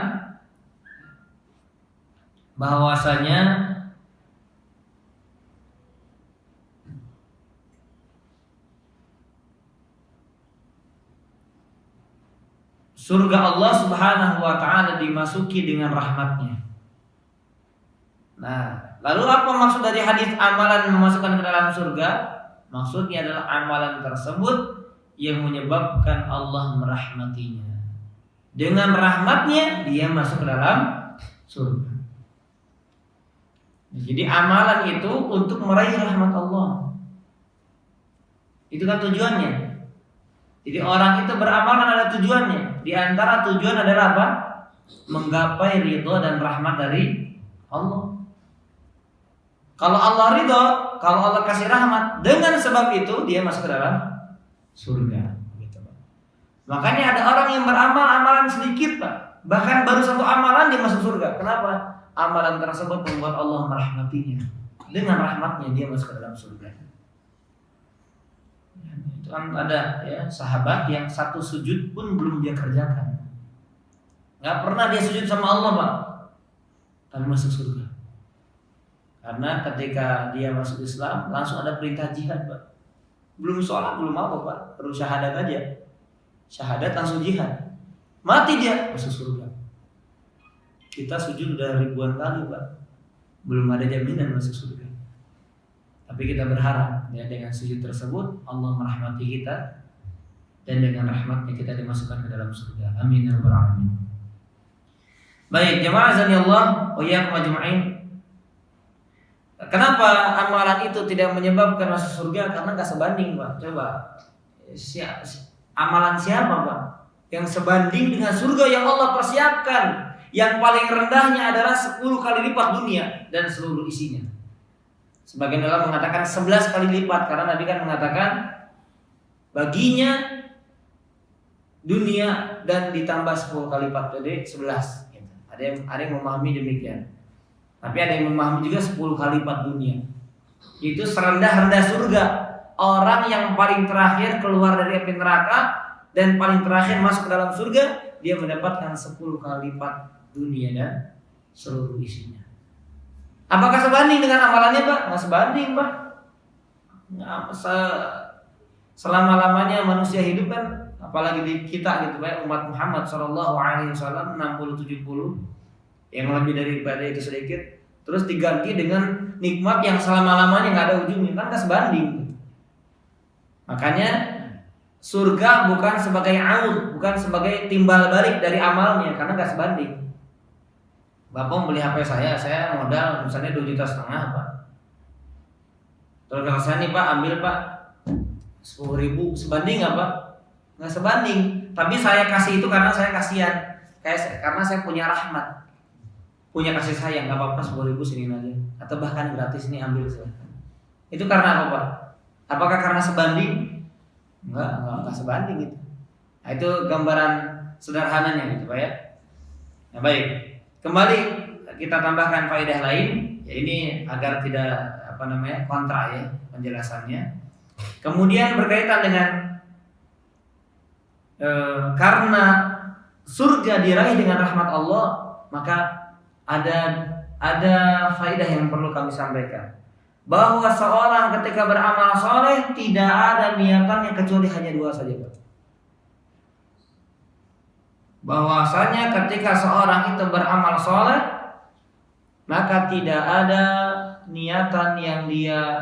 bahwasanya surga Allah Subhanahu wa taala dimasuki dengan rahmatnya. Nah, lalu apa maksud dari hadis amalan memasukkan ke dalam surga? Maksudnya adalah amalan tersebut yang menyebabkan Allah merahmatinya. Dengan rahmatnya dia masuk ke dalam surga. Jadi amalan itu untuk meraih rahmat Allah. Itu kan tujuannya. Jadi orang itu beramal kan ada tujuannya. Di antara tujuan adalah apa? Menggapai ridho dan rahmat dari Allah. Kalau Allah ridho, kalau Allah kasih rahmat, dengan sebab itu dia masuk ke dalam surga. Makanya ada orang yang beramal amalan sedikit, Pak. Bahkan baru satu amalan dia masuk surga. Kenapa? Amalan tersebut membuat Allah merahmatinya. Dengan rahmatnya dia masuk ke dalam surga. Itu kan ada ya sahabat yang satu sujud pun belum dia kerjakan. Nggak pernah dia sujud sama Allah, Pak. Tapi masuk surga. Karena ketika dia masuk Islam langsung ada perintah jihad, Pak. Belum sholat, belum apa, Pak. Terus syahadat aja. Syahadat langsung jihad. Mati dia masuk surga. Kita sujud udah ribuan kali, Pak. Belum ada jaminan masuk surga. Tapi kita berharap ya dengan sujud tersebut Allah merahmati kita dan dengan rahmatnya kita dimasukkan ke dalam surga. Amin ya rabbal alamin. Baik, jemaah azanillah wa iyyakum ajma'in. Kenapa amalan itu tidak menyebabkan masuk surga? Karena enggak sebanding, Pak. Coba amalan siapa, Pak? Yang sebanding dengan surga yang Allah persiapkan, yang paling rendahnya adalah 10 kali lipat dunia dan seluruh isinya. Sebagian ulama mengatakan 11 kali lipat, karena Nabi kan mengatakan baginya dunia dan ditambah 10 kali lipat, jadi 11. Ada yang memahami demikian. Tapi ada yang memahami juga 10 kali lipat dunia. Itu serendah-rendah surga. Orang yang paling terakhir keluar dari api neraka dan paling terakhir masuk ke dalam surga, dia mendapatkan 10 kali lipat dunia dan seluruh isinya. Apakah sebanding dengan amalannya, Pak? Nggak sebanding, Pak. Selama-lamanya manusia hidup kan, apalagi di kita gitu, Pak, umat Muhammad sallallahu alaihi wasallam 60-70 yang lebih daripada itu sedikit, terus diganti dengan nikmat yang selama-lamanya nggak ada ujungnya, kan nggak sebanding. Makanya surga bukan sebagai aun, bukan sebagai timbal balik dari amalnya, karena nggak sebanding. Bapak beli HP saya modal misalnya 2,5 juta, Pak. Terus kalau saya nih, Pak, ambil, Pak, 10.000, sebanding nggak, Pak? Nggak sebanding. Tapi saya kasih itu karena saya kasihan, karena saya punya rahmat, punya kasih sayang. Nggak apa-apa, 10.000 sini aja, atau bahkan gratis nih, ambil silahkan. Itu karena apa, Pak? Apakah karena sebanding? Enggak sebanding gitu. Nah, itu gambaran sederhananya gitu, Pak ya. Nah, baik. Kembali kita tambahkan faedah lain, ya ini agar tidak kontra ya penjelasannya. Kemudian berkaitan dengan karena surga diraih dengan rahmat Allah, maka ada faedah yang perlu kami sampaikan. Bahwa seorang ketika beramal soleh tidak ada niatannya kecuali hanya dua saja, Pak. Bahwasanya ketika seorang itu beramal soleh, maka tidak ada niatan yang dia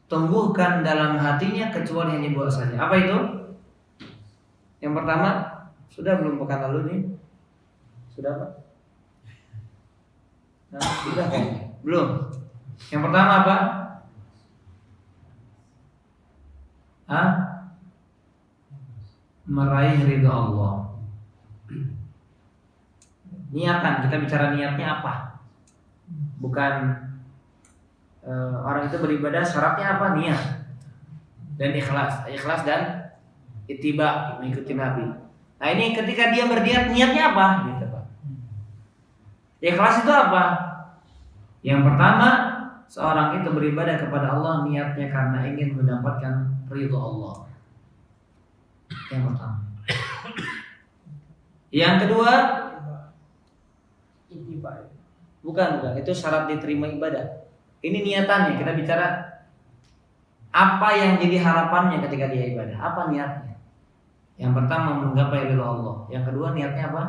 tumbuhkan dalam hatinya kecuali hanya dua saja. Apa itu? Yang pertama, sudah belum pekan lalu nih? Sudah, Pak? Nah, sudah kayaknya. Belum. Yang pertama apa? Meraih ridha Allah. Niatan, kita bicara niatnya apa? Bukan orang itu beribadah syaratnya apa? Niat dan ikhlas dan ittiba, mengikuti Nabi. Nah ini ketika dia berniat, niatnya apa? Gitu, Pak. Ikhlas itu apa? Yang pertama, seorang itu beribadah kepada Allah niatnya karena ingin mendapatkan ridha Allah. Yang pertama. Yang kedua, bukan, itu syarat diterima ibadah. Ini niatannya, kita bicara apa yang jadi harapannya ketika dia ibadah, apa niatnya. Yang pertama menggapai ridha Allah. Yang kedua niatnya apa?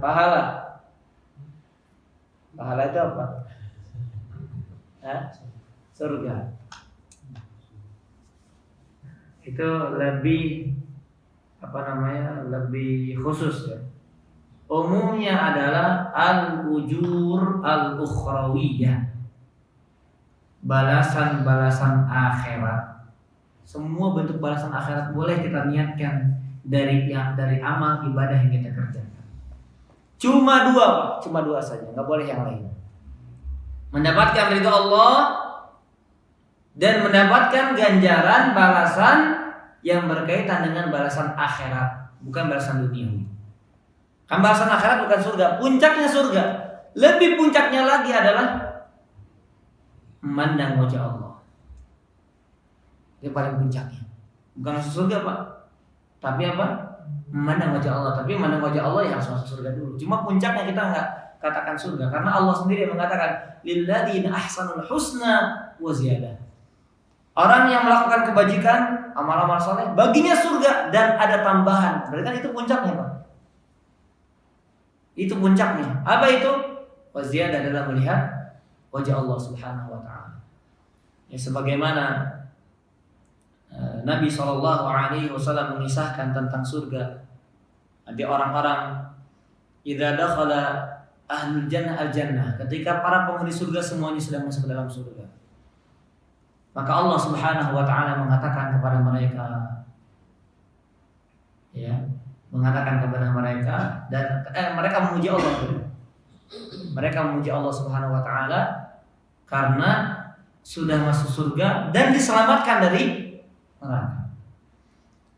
Pahala. Pahala itu apa? Surga. Itu lebih lebih khusus ya. Umumnya adalah al-ujur al-ukhrawiyah, balasan-balasan akhirat. Semua bentuk balasan akhirat boleh kita niatkan dari amal ibadah yang kita kerjakan. Cuma dua, Pak. Cuma dua saja, nggak boleh yang lain. Mendapatkan ridha Allah dan mendapatkan ganjaran balasan yang berkaitan dengan balasan akhirat, bukan balasan dunia. Kan balasan akhirat bukan surga, puncaknya surga. Lebih puncaknya lagi adalah memandang wajah Allah. Itu paling puncaknya. Bukan masuk surga, Pak. Tapi apa? Memandang wajah Allah. Tapi memandang wajah Allah yang harus masuk surga dulu. Cuma puncaknya kita nggak katakan surga, karena Allah sendiri yang mengatakan lilladzina ahsanul husna wa ziyadah. Orang yang melakukan kebajikan, amal-amal soleh, baginya surga dan ada tambahan. Berarti kan itu puncaknya, Pak. Itu puncaknya. Apa itu? Wa ziyadah adalah melihat wajah Allah Subhanahu wa taala. Ya sebagaimana Nabi SAW mengisahkan tentang surga. Nanti orang-orang idza dakhala ahlul jannah al-jannah, ketika para penghuni surga semuanya sudah masuk ke dalam surga, maka Allah Subhanahu wa taala mengatakan kepada mereka, ya, mengatakan kepada mereka dan mereka memuji Allah. Mereka memuji Allah Subhanahu wa taala karena sudah masuk surga dan diselamatkan dari neraka.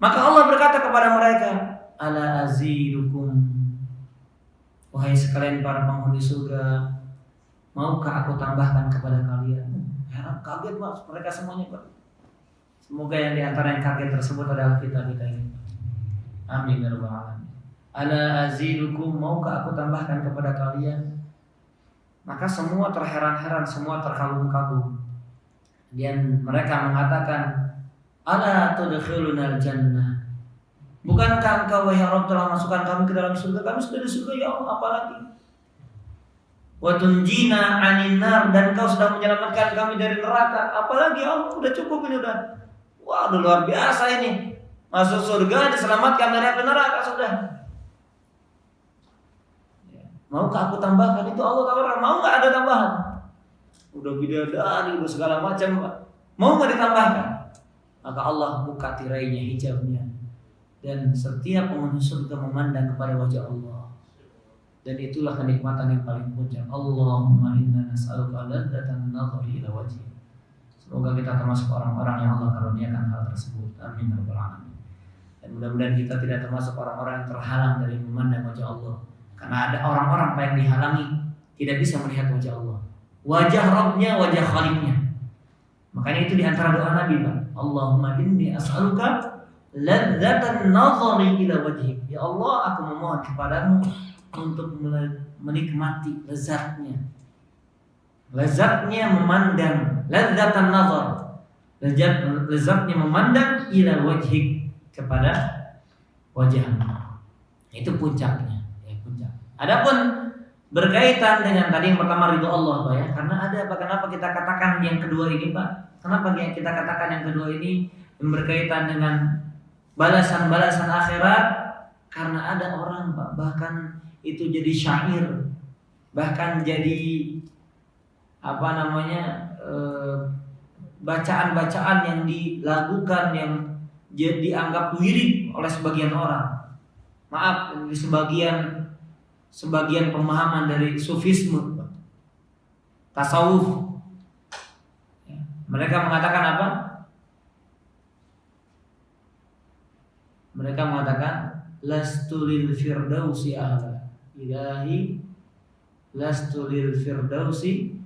Maka Allah berkata kepada mereka, ala azidukum, wahai sekalian para penghuni surga, maukah aku tambahkan kepada kalian? Heran, kaget, Pak, mereka semuanya, Pak. Semoga yang diantara yang kaget tersebut adalah kita ini. Amin ya rabbal alamin. Ala azidukum, maukah aku tambahkan kepada kalian? Maka semua terheran-heran, semua terkagum-kagum. Dan mereka mengatakan, ala tudkhilunal jannah, bukankah engkau wahai Rabb telah masukkan kami ke dalam surga? Kami sudah di surga ya Allah, apalagi? Wa tunjina 'anil nar, dan engkau sudah menyelamatkan kami dari neraka, apalagi ya Allah? Udah cukup ini udah. Wah, udah luar biasa ini. Masuk surga diselamatkan dari api neraka sudah. Maukah aku tambahkan? Itu Allah tawarkan, mau nggak ada tambahan? Udah bidadari, udah segala macam, Pak. Mau nggak ditambahkan? Maka Allah buka tirainya, hijabnya, dan setiap penghuni surga memandang kepada wajah Allah. Dan itulah kenikmatan yang paling puncak. Allahumma inna nas'aluka ladzatan nadhari ila wajhik. Semoga kita termasuk orang-orang yang Allah karuniakan hal tersebut. Amin ya rabbal alamin. Dan mudah-mudahan kita tidak termasuk orang-orang yang terhalang dari memandang wajah Allah. Karena ada orang-orang yang dihalangi tidak bisa melihat wajah Allah. Wajah Rabbnya, wajah Khaliknya. Makanya itu di antara doa Nabi, Pak. Allahumma inni as'aluka ladzatan nazari ila wajhik. Ya Allah, aku memohon kepadamu untuk menikmati lezatnya memandang, ladzatan nazar, lezatnya memandang ila wajhik, kepada wajahmu. Itu puncaknya, ya puncak. Adapun berkaitan dengan tadi yang pertama ridho Allah, Pak ya. Karena ada apa, kenapa kita katakan yang kedua ini, Pak? Kenapa kita katakan yang kedua ini yang berkaitan dengan balasan-balasan akhirat? Karena ada orang, Pak, bahkan itu jadi syair, bahkan jadi bacaan-bacaan yang dilakukan yang jadi dianggap wirid oleh sebagian orang. Maaf, di sebagian pemahaman dari sufisme, tasawuf. Mereka mengatakan apa? Mereka mengatakan lastu lil firdausi ahla. Ilahi lastu lil firdausi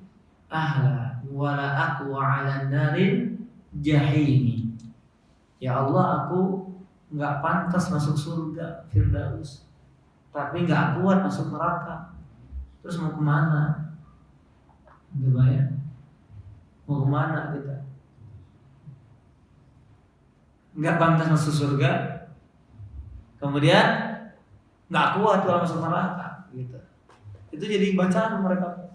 ahla wala aku ala narin jahimi. Ya Allah, aku enggak pantas masuk surga Firdaus, tapi enggak kuat masuk neraka. Terus mau kemana? Coba ya, mau kemana kita? Enggak pantas masuk surga, kemudian enggak kuat kalau masuk neraka, gitu. Itu jadi bacaan mereka.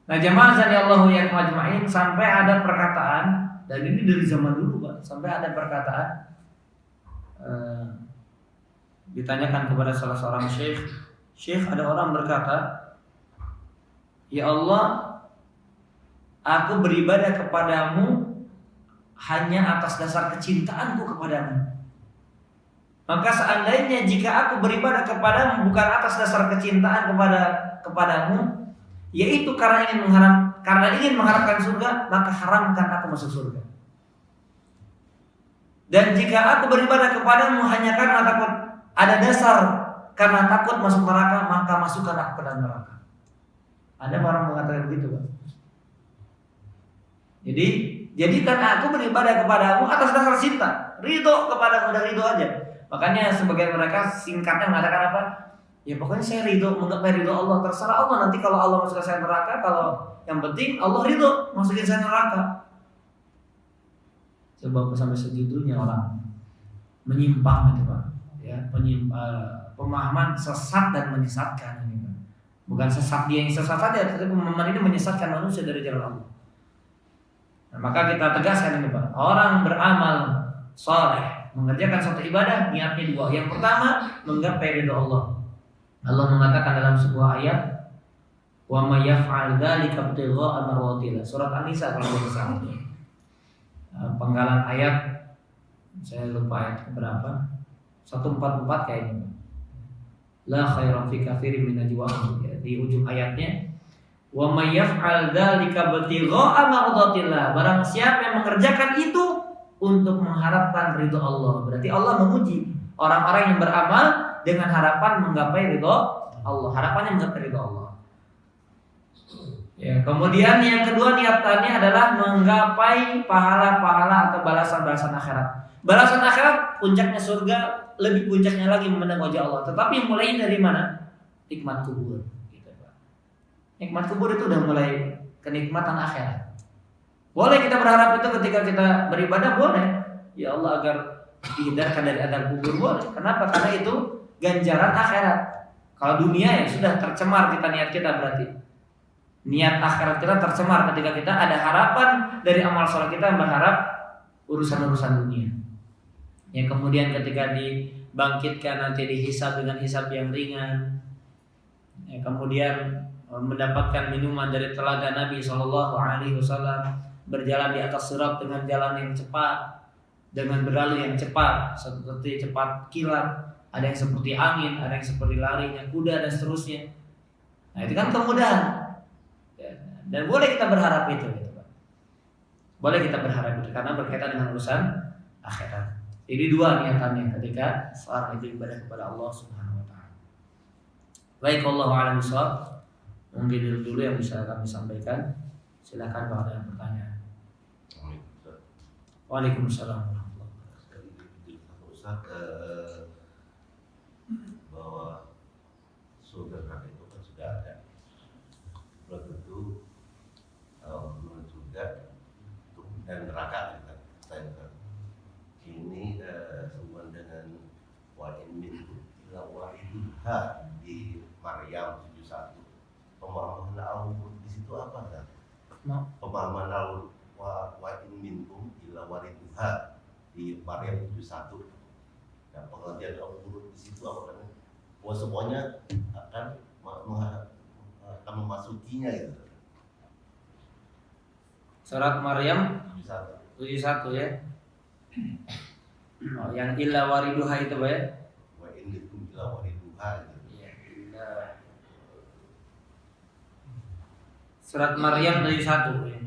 Nah, jamaah sallallahu alaihi wasallam, sampai ada perkataan, dan ini dari zaman dulu, Pak, sampai ada perkataan ditanyakan kepada salah seorang syekh, ada orang berkata, ya Allah, aku beribadah kepadamu hanya atas dasar kecintaanku kepadamu. Maka seandainya jika aku beribadah kepadamu bukan atas dasar kecintaan kepadamu, yaitu karena ingin mengharapkan surga, maka haramkan aku masuk surga. Dan jika aku beribadah kepadamu hanya karena takut, ada dasar karena takut masuk neraka, maka masukkan aku ke dalam neraka. Ada orang mengatakan begitu, Pak. Jadi jadikan aku beribadah kepadamu atas dasar cinta, ridho kepadamu, dan ridho aja. Makanya sebagian mereka singkatnya mengatakan apa? Ya pokoknya saya ridho, menggapai ridho Allah. Terserah Allah nanti kalau Allah masukkan saya neraka, kalau yang penting Allah ridho masukin saya neraka. Coba sampai segitunya orang menyimpang gitu, Pak. Ya, pemahaman sesat dan menyesatkan ini, Pak. Bukan sesat dia yang sesat saja, tapi pemahaman ini menyesatkan manusia dari jalan Allah. Nah, maka kita tegaskan ini, Pak. Orang beramal saleh, mengerjakan suatu ibadah, niatnya dua. Yang pertama, menggapai ridho Allah. Allah mengatakan dalam sebuah ayat, wa may yaf'al dzalika ibtigha'a mardatillah. Surat An-Nisa kalau tidak salah. Penggalan ayat, saya lupa ayat berapa. 144 kayaknya. La khairan fi katsirin min najwahum. Di ujung ayatnya, wa may yaf'al dzalika ibtigha'a mardatillah. Barang siapa yang mengerjakan itu untuk mengharapkan ridho Allah. Berarti Allah memuji orang-orang yang beramal dengan harapan menggapai ridho Allah. Harapannya menggapai ridho Allah. Ya, kemudian yang kedua niatannya adalah menggapai pahala-pahala atau balasan-balasan akhirat. Balasan akhirat puncaknya surga, lebih puncaknya lagi memandang wajah Allah. Tetapi mulai dari mana? Nikmat kubur. Gitu, Pak. Nikmat kubur itu udah mulai kenikmatan akhirat. Boleh kita berharap itu ketika kita beribadah, boleh. Ya Allah, agar dihindarkan dari azab kubur, boleh. Kenapa? Karena itu ganjaran akhirat. Kalau dunia ya sudah tercemar niat kita berarti. Niat akhirat kita tercemar ketika kita ada harapan dari amal saleh kita yang berharap urusan-urusan dunia. Ya, kemudian ketika dibangkitkan nanti dihisab dengan hisab yang ringan. Ya, kemudian mendapatkan minuman dari telaga Nabi SAW, berjalan di atas sirat dengan jalan yang cepat, dengan berlalu yang cepat, seperti cepat kilat. Ada yang seperti angin, ada yang seperti larinya kuda dan seterusnya. Nah, itu kan kemudahan. Ya, Dan boleh kita berharap itu gitu, Pak. Boleh kita berharap itu karena berkaitan dengan urusan akhirat. Jadi dua niatannya ketika seorang itu ibadah kepada Allah Subhanahu wa taala. Baik, Allahu a'lam bishawab. Mungkin itu dulu yang bisa kami sampaikan. Silakan kalau ada yang pertanyaan. Waalaikumsalam warahmatullahi wabarakatuh. Ustaz, bahwa surga neraka itu kan sudah ada. Belum tentu menurut surga dan neraka kan. Ini sehubungan dengan wa in minkum illa wariduha di Maryam 71. Pemahaman al-Qur'an di situ apa kan? Pemahaman wa in minkum illa wariduha di Maryam 71. Nah, pengertian al-Qur'an di situ apa kan? Bahwa semuanya akan memasukinya gitu. Surat Maryam 71 ya. Oh, yang illa wariduha itu Pak ya? Wa in minkum illa wariduha gitu. Ya, illa. Surat Maryam 71 ya.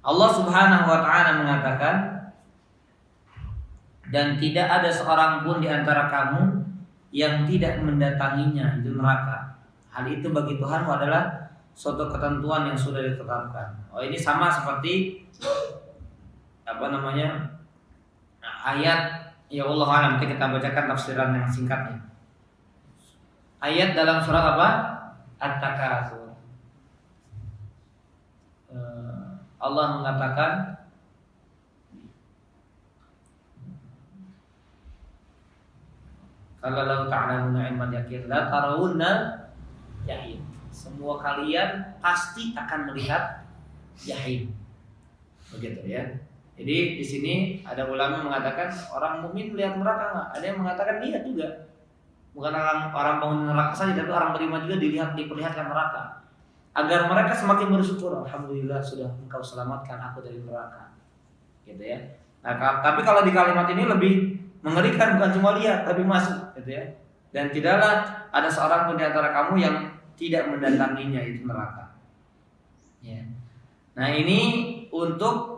Allah Subhanahu wa taala mengatakan, dan tidak ada seorang pun di antara kamu yang tidak mendatanginya, itu neraka. Hal itu bagi Tuhan adalah suatu ketentuan yang sudah ditetapkan. Oh, ini sama seperti ayat ya Allah alam. Nanti kita bacakan tafsiran yang singkatnya. Ayat dalam surat apa? At-Takatsur. Allah mengatakan kalau ta'lamuna ilman yaqin la tarawunna jahim. Semua kalian pasti akan melihat jahim. Begitu ya. Jadi di sini ada ulama mengatakan orang mukmin melihat neraka enggak? Ada yang mengatakan lihat juga. Bukan orang penghuni neraka saja, tapi orang beriman juga diperlihatkan neraka. Agar mereka semakin bersyukur, alhamdulillah sudah Engkau selamatkan aku dari neraka. Gitu ya. Nah, tapi kalau di kalimat ini lebih mengerikan, bukan cuma lihat tapi masuk, gitu ya. Dan tidaklah ada seorang pun di antara kamu yang tidak mendatanginya, itu neraka. Ya. Nah, ini untuk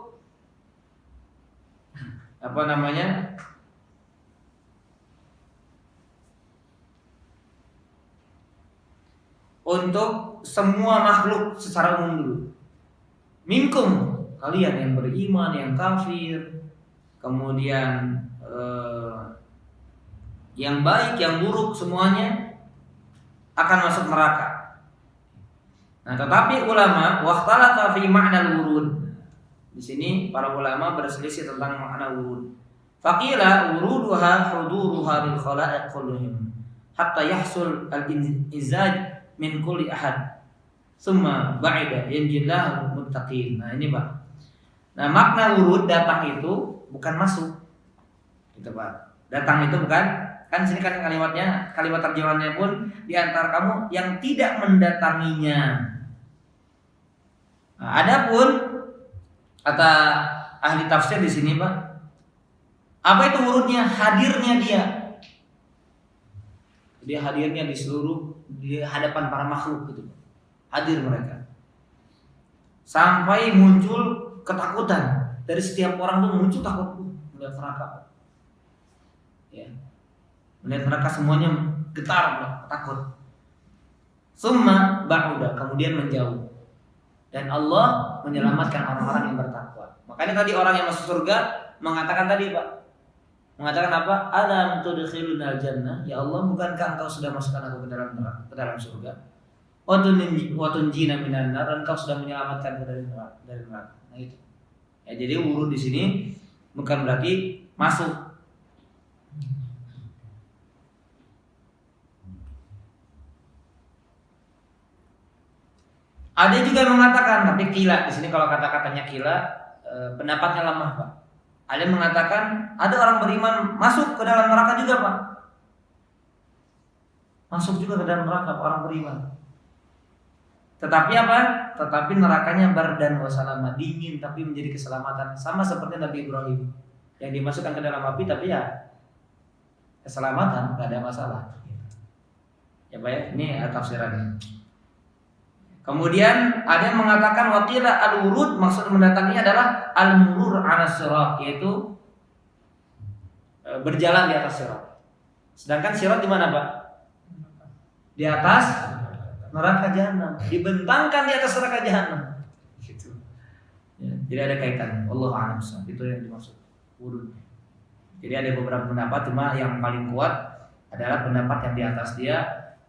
untuk semua makhluk secara umum dulu. Minkum, kalian yang beriman, yang kafir, kemudian yang baik, yang buruk, semuanya akan masuk neraka. Nah, tetapi ulama waqtalafa fi ma'nal wurud. Di sini para ulama berselisih tentang makna wurud. Faqila wuruduha huduruha lil khalaiq kullihim hatta yahsul al-izaj min kulli ahad. Summa ba'ida yanjillahu muttaqin. Nah, ini Pak. Nah, makna wurud datang itu bukan masuk. Gitu Pak. Datang itu bukan, kan sini kan kalimatnya, kalimat terjemahannya pun di antara kamu yang tidak mendatanginya. Nah, adapun kata ahli tafsir di sini Pak, apa itu wurudnya? Hadirnya dia. Dia hadirnya di hadapan para makhluk gitu. Hadir mereka. Sampai muncul ketakutan dari setiap orang tuh, muncul takut melihat neraka. Ya. Melihat neraka semuanya getar, takut. Summa ba'uda, kemudian menjauh. Dan Allah menyelamatkan orang-orang yang bertakwa. Makanya tadi orang yang masuk surga mengatakan tadi Pak, mengatakan apa? Alam tudkhilunal jannah, ya Allah, bukankah Engkau sudah masukkan aku ke dalam surga? Wa tunjina minan nar, Engkau sudah menyelamatkan dari neraka. Nah itu. Ya, jadi wurud di sini bukan berarti masuk. Ada juga yang mengatakan, tapi kila di sini kalau kata-katanya kila pendapatnya lemah Pak. Ada yang mengatakan ada orang beriman masuk ke dalam neraka juga Pak. Masuk juga ke dalam neraka orang beriman. Tetapi apa? Tetapi nerakanya bardan wa salama, dingin tapi menjadi keselamatan, sama seperti Nabi Ibrahim yang dimasukkan ke dalam api tapi ya keselamatan, nggak ada masalah. Ya baik, ini tafsirannya. Kemudian ada yang mengatakan waqila al-wurud maksud mendatangi adalah al-murur 'ala sirat, yaitu berjalan di atas sirat. Sedangkan sirat di mana, Pak? Di atas neraka jahanam, dibentangkan di atas neraka jahanam. Gitu. Ya, jadi ada kaitan. Wallahu a'lam bishawab. Itu yang dimaksud wurud. Jadi ada beberapa pendapat, cuma yang paling kuat adalah pendapat yang di atas dia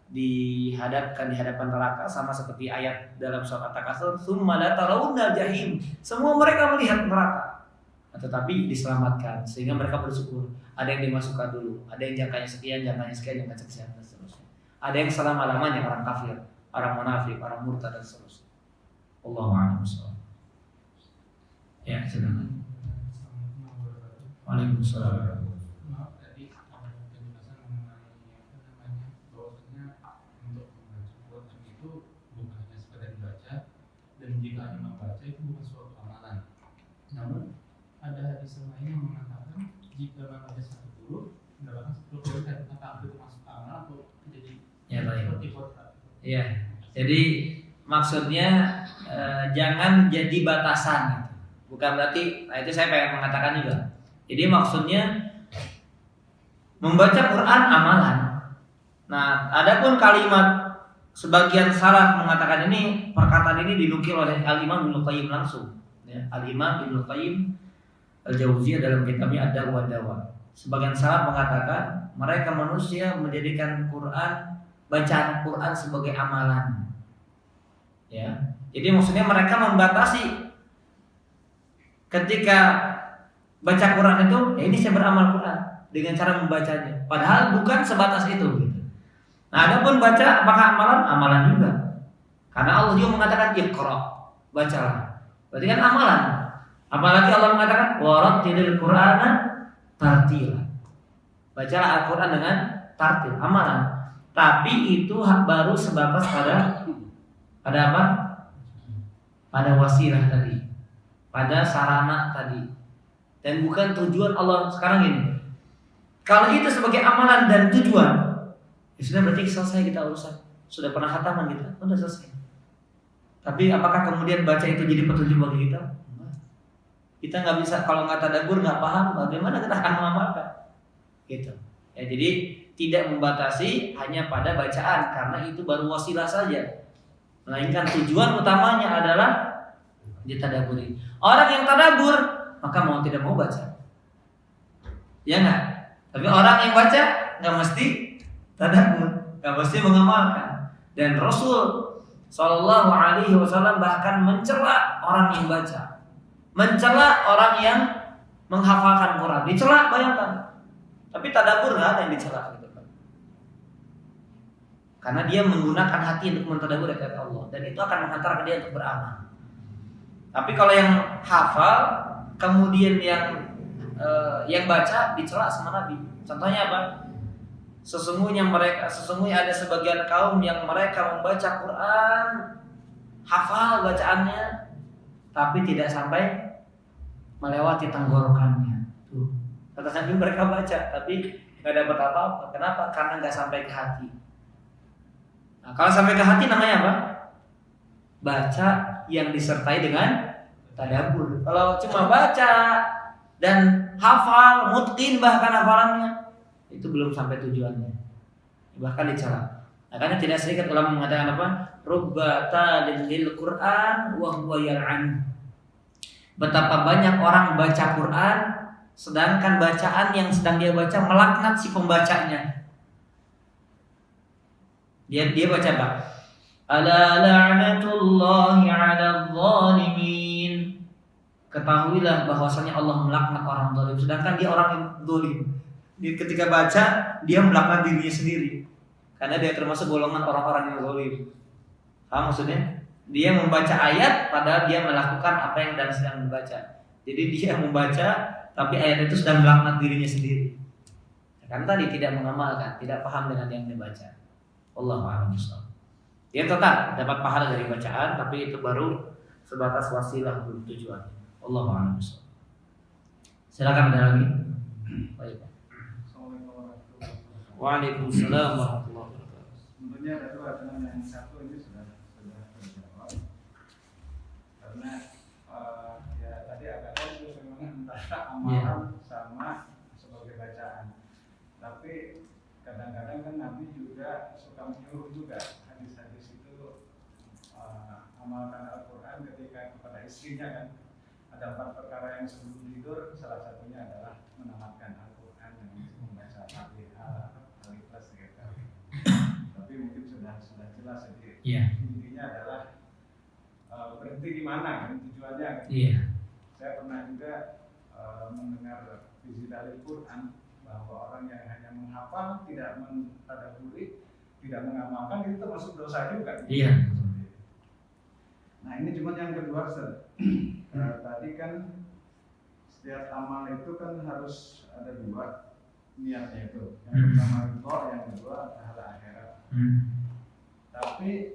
dihadapkan di hadapan neraka, sama seperti ayat dalam surat At-Takatsur, "Tsumma la tarawunnal jahim." Semua mereka melihat neraka, tetapi diselamatkan sehingga mereka bersyukur. Ada yang dimasukkan dulu, ada yang jangkanya sekian, jangkanya sekian, dan seterusnya. Ada yang selama-lamanya orang kafir, orang munafik, orang murtad dan seterusnya. Allahu a'lam bishawab. Ya, silakan. Waalaikumsalam. Maaf, tadi ada penjelasan mengenai bahwasanya untuk membaca Quran itu bukan hanya sekedar dibaca, dan jika hanya membaca itu bukan suatu amalan. Namun ada hadis lain yang mengatakan jika membaca satu huruf mendapatkan 10 kebaikan. Apakah itu masuk amal atau jadi seperti kotak? Iya. Jadi maksudnya jangan jadi batasan gitu. Bukan berarti, nah itu saya pengen mengatakan juga. Jadi maksudnya membaca Quran amalan. Nah, adapun kalimat sebagian salaf mengatakan ini, perkataan ini dinukil oleh Al-Imam Ibnu Qayyim langsung. Ya, Al-Imam Ibnu Qayyim Al-Jauziyah dalam kitabnya Ad-Dawa wad-Dawa. Sebagian salaf mengatakan mereka manusia menjadikan Quran, bacaan Quran sebagai amalan. Ya. Jadi maksudnya mereka membatasi ketika baca Quran itu, ya ini saya beramal Quran dengan cara membacanya. Padahal bukan sebatas itu. Gitu. Nah, adapun baca apakah amalan? Amalan juga. Karena Allah juga mengatakan Iqra, bacalah. Berarti kan amalan. Apalagi Allah mengatakan warattilil Qur'ana tartila. Bacalah Al-Quran dengan tartil, amalan. Tapi itu baru sebatas pada apa? Pada wasilah tadi, pada sarana tadi, dan bukan tujuan Allah. Sekarang ini, kalau itu sebagai amalan dan tujuan, ya sudah, berarti selesai kita urusan. Sudah pernah khataman kita, sudah selesai. Tapi apakah kemudian baca itu jadi petunjuk bagi kita? Kita nggak bisa, kalau nggak tadabbur, nggak paham, bagaimana kita akan mengamalkan? Gitu. Ya, jadi tidak membatasi hanya pada bacaan, karena itu baru wasilah saja. Melainkan tujuan utamanya adalah ditadaburi. Orang yang tadabbur maka mau tidak mau baca, ya nggak? Tapi orang yang baca nggak mesti tadabbur, nggak mesti mengamalkan. Dan Rasul Shallallahu Alaihi Wasallam bahkan mencela orang yang baca, mencela orang yang menghafalkan Quran, dicela, bayangkan. Tapi tadabbur nggak ada yang dicela gitu kan? Karena dia menggunakan hati untuk mentadabbur ayat Allah, dan itu akan menghantarkan dia untuk beramal. Tapi kalau yang hafal kemudian yang baca dicela sama Nabi. Contohnya apa? Sesungguhnya ada sebagian kaum yang mereka membaca Quran, hafal bacaannya, tapi tidak sampai melewati tenggorokannya. Tuh, kata Nabi, mereka baca tapi nggak dapat apa-apa. Kenapa? Karena nggak sampai ke hati. Nah, kalau sampai ke hati namanya apa? Baca yang disertai dengan tadabbur. Kalau cuma baca dan hafal, mutqin bahkan hafalannya, itu belum sampai tujuannya, bahkan dicela. Makanya tidak sedikit ulama mengatakan apa? Rubba talil Quran wa huwa yal'an. Betapa banyak orang baca Quran, sedangkan bacaan yang sedang dia baca melaknat si pembacanya. Dia baca apa? Ala la'natullahi 'alal zalimin. Ketahuilah bahwasanya Allah melaknat orang zalim, sedangkan dia orang yang zalim. Dia ketika baca, dia melaknat dirinya sendiri, karena dia termasuk golongan orang-orang yang zalim. Paham maksudnya? Dia membaca ayat padahal dia melakukan apa yang sedang dibaca. Jadi dia membaca tapi ayat itu sedang melaknat dirinya sendiri. Karena tadi tidak mengamalkan, tidak paham dengan yang dibaca. Wallahu a'lam bishawab. Dia tetap dapat pahala dari bacaan, tapi itu baru sebatas wasilah, belum tujuan. Wallahu a'lam bishawab. Silakan, ada lagi. Baik. Assalamualaikum warahmatullahi wabarakatuh. Waalaikumsalam warahmatullahi wabarakatuh. Sebenarnya ada dua, dengan yang satu ini sudah terjawab. Karena ya tadi agak konfus memang antara amalan sama sebagai bacaan. Tapi kadang-kadang kan Nabi juga suka menyuruh juga hadis-hadis itu amalkan Al-Quran ketika kepada istrinya kan. Ada 4 perkara yang sebelum tidur, salah satunya adalah menamatkan Al-Quran dengan membaca Al-Fatihah, Al-Ikhlas gitu. Tapi mungkin sudah jelas jadi intinya adalah berhenti di mana kan tujuannya kan. Saya pernah juga mendengar visi dari Quran bahwa orang yang hanya menghafal, tidak mentadabburi, tidak mengamalkan itu termasuk dosa juga. Nah ini cuma yang kedua Ustaz. Tadi kan setiap amal itu kan harus ada 2 niatnya itu. Yang pertama ridho, yang kedua pahala akhirat. Tapi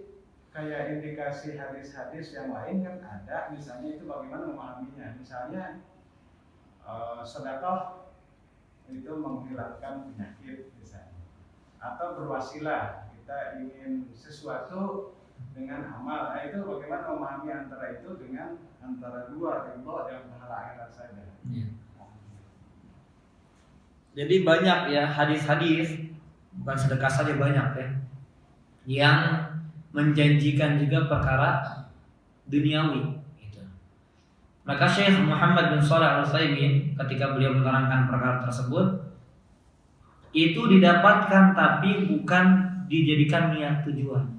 kayak indikasi hadis-hadis yang lain kan ada, misalnya itu bagaimana memahaminya. Misalnya sedekah itu menghilangkan penyakit misalnya, atau berwasilah kita ingin sesuatu dengan amal. Nah itu bagaimana memahami antara itu dengan antara 2 ridho dan pahala akhirat saja. Jadi banyak ya hadis-hadis, bukan sedekah saja banyak ya, yang menjanjikan juga perkara duniawi gitu. Maka Syekh Muhammad bin Shalih Al-Utsaimin ketika beliau menerangkan perkara tersebut, itu didapatkan tapi bukan dijadikan niat tujuan.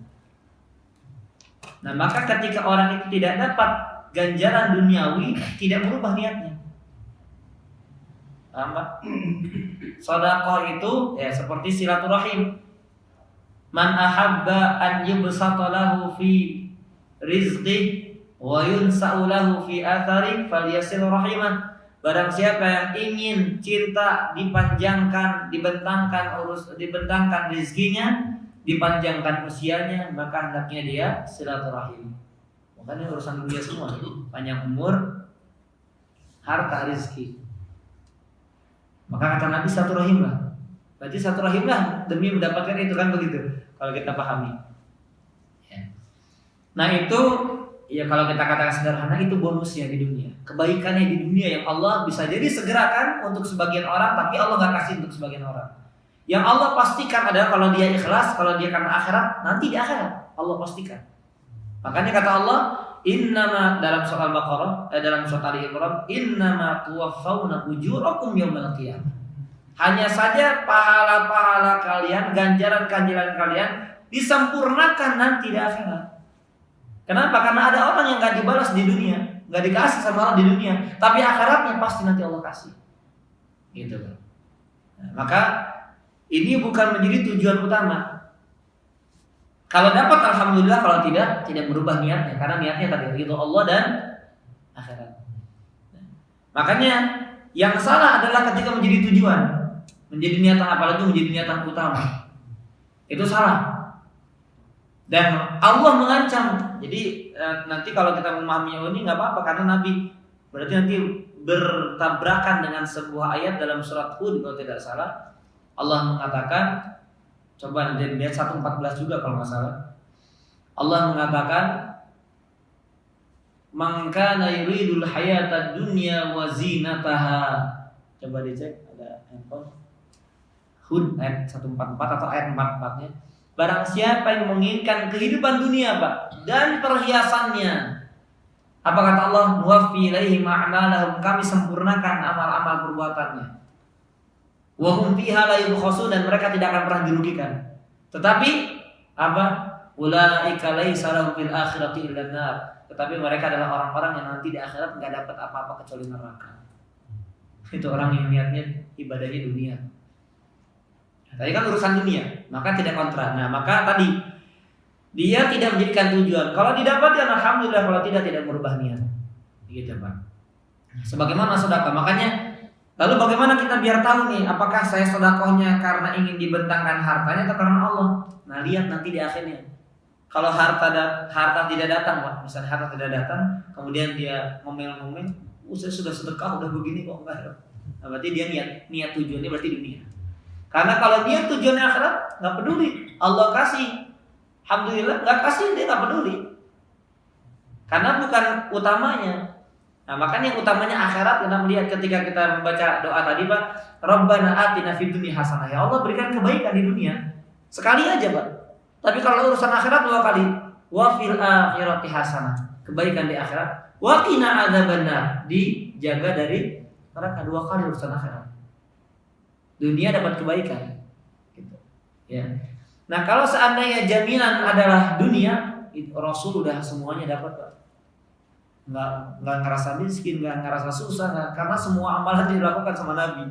Nah maka ketika orang itu tidak dapat ganjaran duniawi, tidak berubah niatnya. Paham Pak? Sedekah itu ya seperti silaturahim. Man ahabba an yubsata lahu fi rizqi wa yunsa'u lahu fi athari falyasil rahimah. Barang siapa yang ingin cinta dipanjangkan, dibentangkan rezekinya, dipanjangkan usianya, maka hendaknya dia silaturahim. Makanya urusan dunia semua, panjang umur, harta, rezeki. Maka kata Nabi silaturahim lah. Berarti silaturahim lah demi mendapatkan itu kan begitu. Kalau kita pahami. Ya. Nah itu ya kalau kita katakan sederhana itu bonusnya di dunia. Kebaikannya di dunia yang Allah bisa jadi segerakan untuk sebagian orang, tapi Allah gak kasih untuk sebagian orang. Yang Allah pastikan adalah kalau dia ikhlas, kalau dia karena akhirat, nanti di akhirat Allah pastikan. Makanya kata Allah, innama dalam surah Al-Baqarah, dalam surah Ali Imran, innama tuwaffawna ujurakum yaumal qiyamah. Hanya saja pahala-pahala kalian, ganjaran-ganjaran kalian disempurnakan nanti di akhirat. Kenapa? Karena ada orang yang gak dibalas di dunia, gak dikasih sama Allah di dunia, tapi akhiratnya pasti nanti Allah kasih. Gitu kan. Nah, maka ini bukan menjadi tujuan utama. Kalau dapat alhamdulillah, kalau tidak berubah niatnya, karena niatnya tadi ridho Allah dan akhirat. Makanya yang salah adalah ketika menjadi tujuan, menjadi niatan, apalagi menjadi niatan utama. Itu salah. Dan Allah mengancam. Jadi nanti kalau kita memahami ini nggak apa-apa, karena Nabi berarti nanti bertabrakan dengan sebuah ayat dalam surat Hud kalau tidak salah. Allah mengatakan, coba nanti lihat 1:14 juga kalau nggak salah. Allah mengatakan, "Man kana yuridul hayatad dunya wa zinataha." Coba dicek ada handphone. Hud ayat 144 atau ayat 44-nya. Barang siapa yang menginginkan kehidupan dunia, Pak, dan perhiasannya. Apa kata Allah? Nuwaffi ilaihim a'malahum, kami sempurnakan amal-amal perbuatannya. Wa hum fiha la yubkhasun, dan mereka tidak akan pernah dirugikan. Tetapi apa? Ulaika laisa lahum fil akhirati illa nar. Tetapi mereka adalah orang-orang yang nanti di akhirat enggak dapat apa-apa kecuali neraka. Itu orang yang niatnya ibadahnya dunia. Tadi kan urusan dunia, maka tidak kontra. Nah, maka tadi dia tidak menjadikan tujuan. Kalau didapatkan alhamdulillah, kalau tidak merubah niat. Gitu, Pak. Sebagaimana sedekah. Makanya lalu bagaimana kita biar tahu nih, apakah saya sedekahnya karena ingin dibentangkan hartanya atau karena Allah? Nah, lihat nanti di akhirnya. Kalau harta tidak datang, Pak. Misalnya harta tidak datang, kemudian dia ngomel-ngomel, saya sudah sedekah, udah begini kok enggak. Nah, berarti dia niat tujuannya berarti dunia. Karena kalau dia tujuannya akhirat, nggak peduli. Allah kasih Alhamdulillah nggak kasih, dia nggak peduli. Karena bukan utamanya. Nah, makanya yang utamanya akhirat. Kita melihat ketika kita membaca doa tadi, Pak, Rabbana atina fid dunya hasanah. Ya Allah, berikan kebaikan di dunia. Sekali aja, Pak. Tapi kalau urusan akhirat 2 kali. Wa fil akhirati hasanah. Kebaikan di akhirat. Wa qina adzabannar. Dijaga dari neraka. 2 kali urusan akhirat. Dunia dapat kebaikan. Gitu. Ya. Nah, kalau seandainya jaminan adalah dunia, Rasul udah semuanya dapat, Pak. Nggak ngerasa miskin, nggak ngerasa susah, karena semua amalan dilakukan sama Nabi.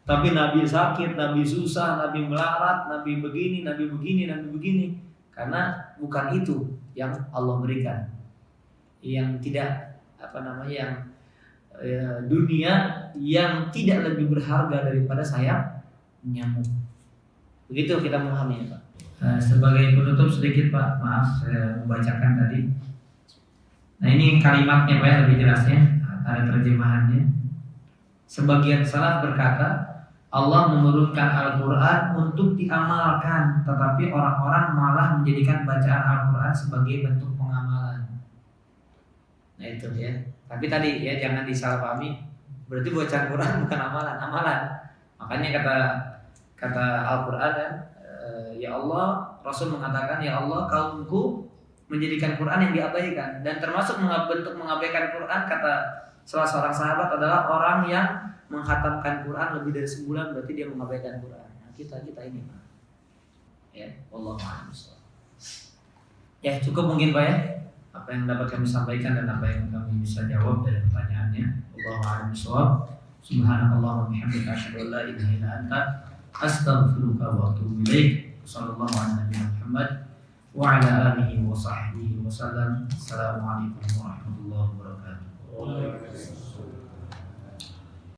Tapi Nabi sakit, Nabi susah, Nabi melarat, Nabi begini, Nabi begini, karena bukan itu yang Allah berikan. Yang tidak yang dunia yang tidak lebih berharga daripada sayap nyamuk. Begitu kita memahaminya, Pak. Sebagai penutup sedikit, Pak, maaf saya membacakan tadi. Nah, ini kalimatnya, Pak, lebih jelasnya, ada terjemahannya. Sebagian salaf berkata, Allah menurunkan Al-Quran untuk diamalkan, tetapi orang-orang malah menjadikan bacaan Al-Quran sebagai bentuk pengamalan. Nah, itu ya. Tapi tadi ya jangan disalahpahami. Berarti bacaan Quran bukan amalan. Makanya kata Al-Quran kan, ya Allah, Rasul mengatakan, ya Allah, kaumku menjadikan Quran yang diabaikan. Dan termasuk bentuk mengabaikan Quran, kata salah seorang sahabat, adalah orang yang menghatamkan Quran lebih dari sebulan, berarti dia mengabaikan Quran. Nah, kita ini, Pak. Ya, wallahu a'lam. Ya, cukup mungkin, Pak, ya. Apa yang dapat kami sampaikan dan apa yang kami bisa jawab dari pertanyaannya. Wallahu a'lam bishawab. Subhanallah wa bihamdika asyhadu an la ilaha illa anta astaghfiruka wa atubu ilaik. Sallallahu alaihi Muhammad wa ala alihi wa sahbihi wa sallam. Assalamualaikum warahmatullahi wabarakatuh.